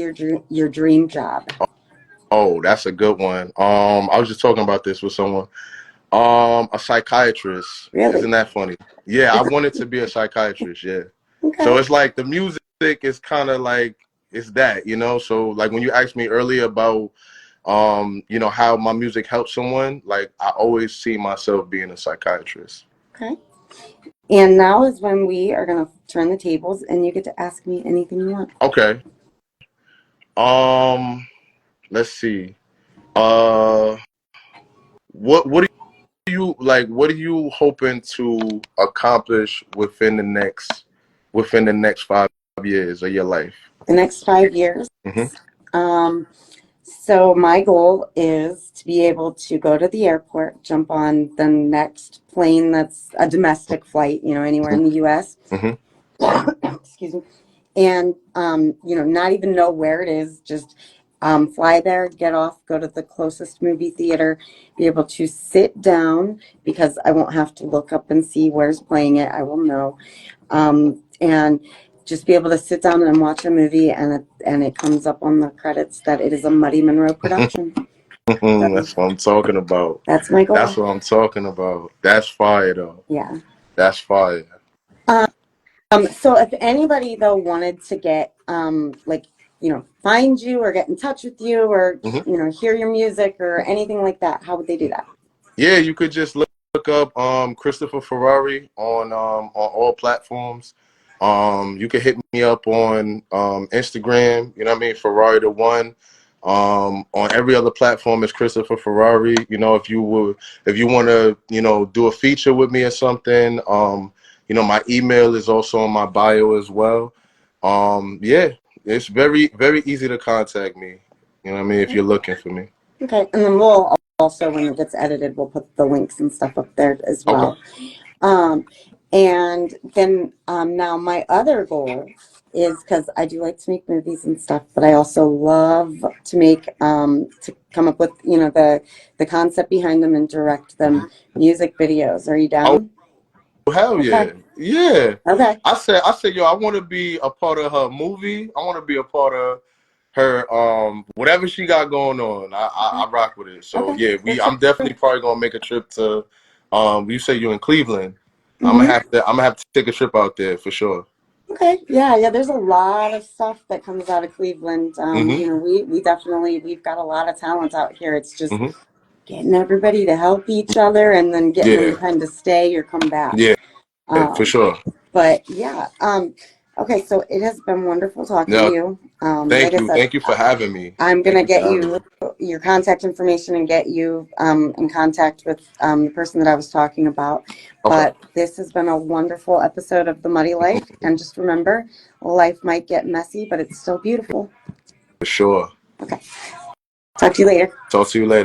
your dream job? Oh, that's a good one. I was just talking about this with someone. A psychiatrist. Really? Isn't that funny? Yeah, I wanted to be a psychiatrist. Yeah. So Okay. it's like the music is kind of like it's that, So like when you asked me earlier about, how my music helps someone, like I always see myself being a psychiatrist. Okay. And now is when we are going to turn the tables and you get to ask me anything you want. Okay. Um, let's see. Uh, what do you like? What are you hoping to accomplish within the next 5 years of your life? The next 5 years. Hmm. Um, so my goal is to be able to go to the airport, jump on the next plane that's a domestic flight, anywhere in the U.S. Hmm. Excuse me. And, not even know where it is, just fly there, get off, go to the closest movie theater, be able to sit down because I won't have to look up and see where's playing it. I will know. And just be able to sit down and watch a movie and it comes up on the credits that it is a Muddy Monroe production. So That's what I'm talking about. that's my That's goal. what I'm talking about. That's fire though. Yeah. That's fire. So if anybody though wanted to get like find you or get in touch with you or, Hmm. hear your music or anything like that, how would they do that? Yeah, you could just look up Kristopher Ferrari on all platforms. You can hit me up on Instagram, you know what I mean, Ferrari the one. On every other platform is Kristopher Ferrari. If you want to, do a feature with me or something, my email is also on my bio as well. Yeah, it's very, very easy to contact me. You know what I mean, if you're looking for me. Okay, and then we'll also, when it gets edited, we'll put the links and stuff up there as Okay. well. Um, and then now my other goal is, because I do like to make movies and stuff, but I also love to make to come up with the concept behind them and direct them, music videos. Are you Oh, down? hell Okay. yeah. Yeah. Okay. I said, yo, I want to be a part of her movie. I want to be a part of her whatever she got going on. I rock with it. So Okay. yeah, For sure. I'm definitely probably gonna make a trip to you say you in Cleveland. Hmm. I'm gonna have to take a trip out there for sure. Okay. Yeah. There's a lot of stuff that comes out of Cleveland. Hmm. We definitely, we've got a lot of talent out here. It's just Hmm. getting everybody to help each other and then getting them to Yeah. kind of stay or come back. Yeah, for Um, sure. but yeah, okay, so it has been wonderful talking to No, you. Like thank I you. said, Thank you for having me. I'm Thank gonna you for get having you me. your contact information and get you in contact with the person that I was talking about. Okay. But this has been a wonderful episode of The Muddy Life. And just remember, life might get messy, but it's still beautiful. For sure. Okay, talk to you later. Talk to you later.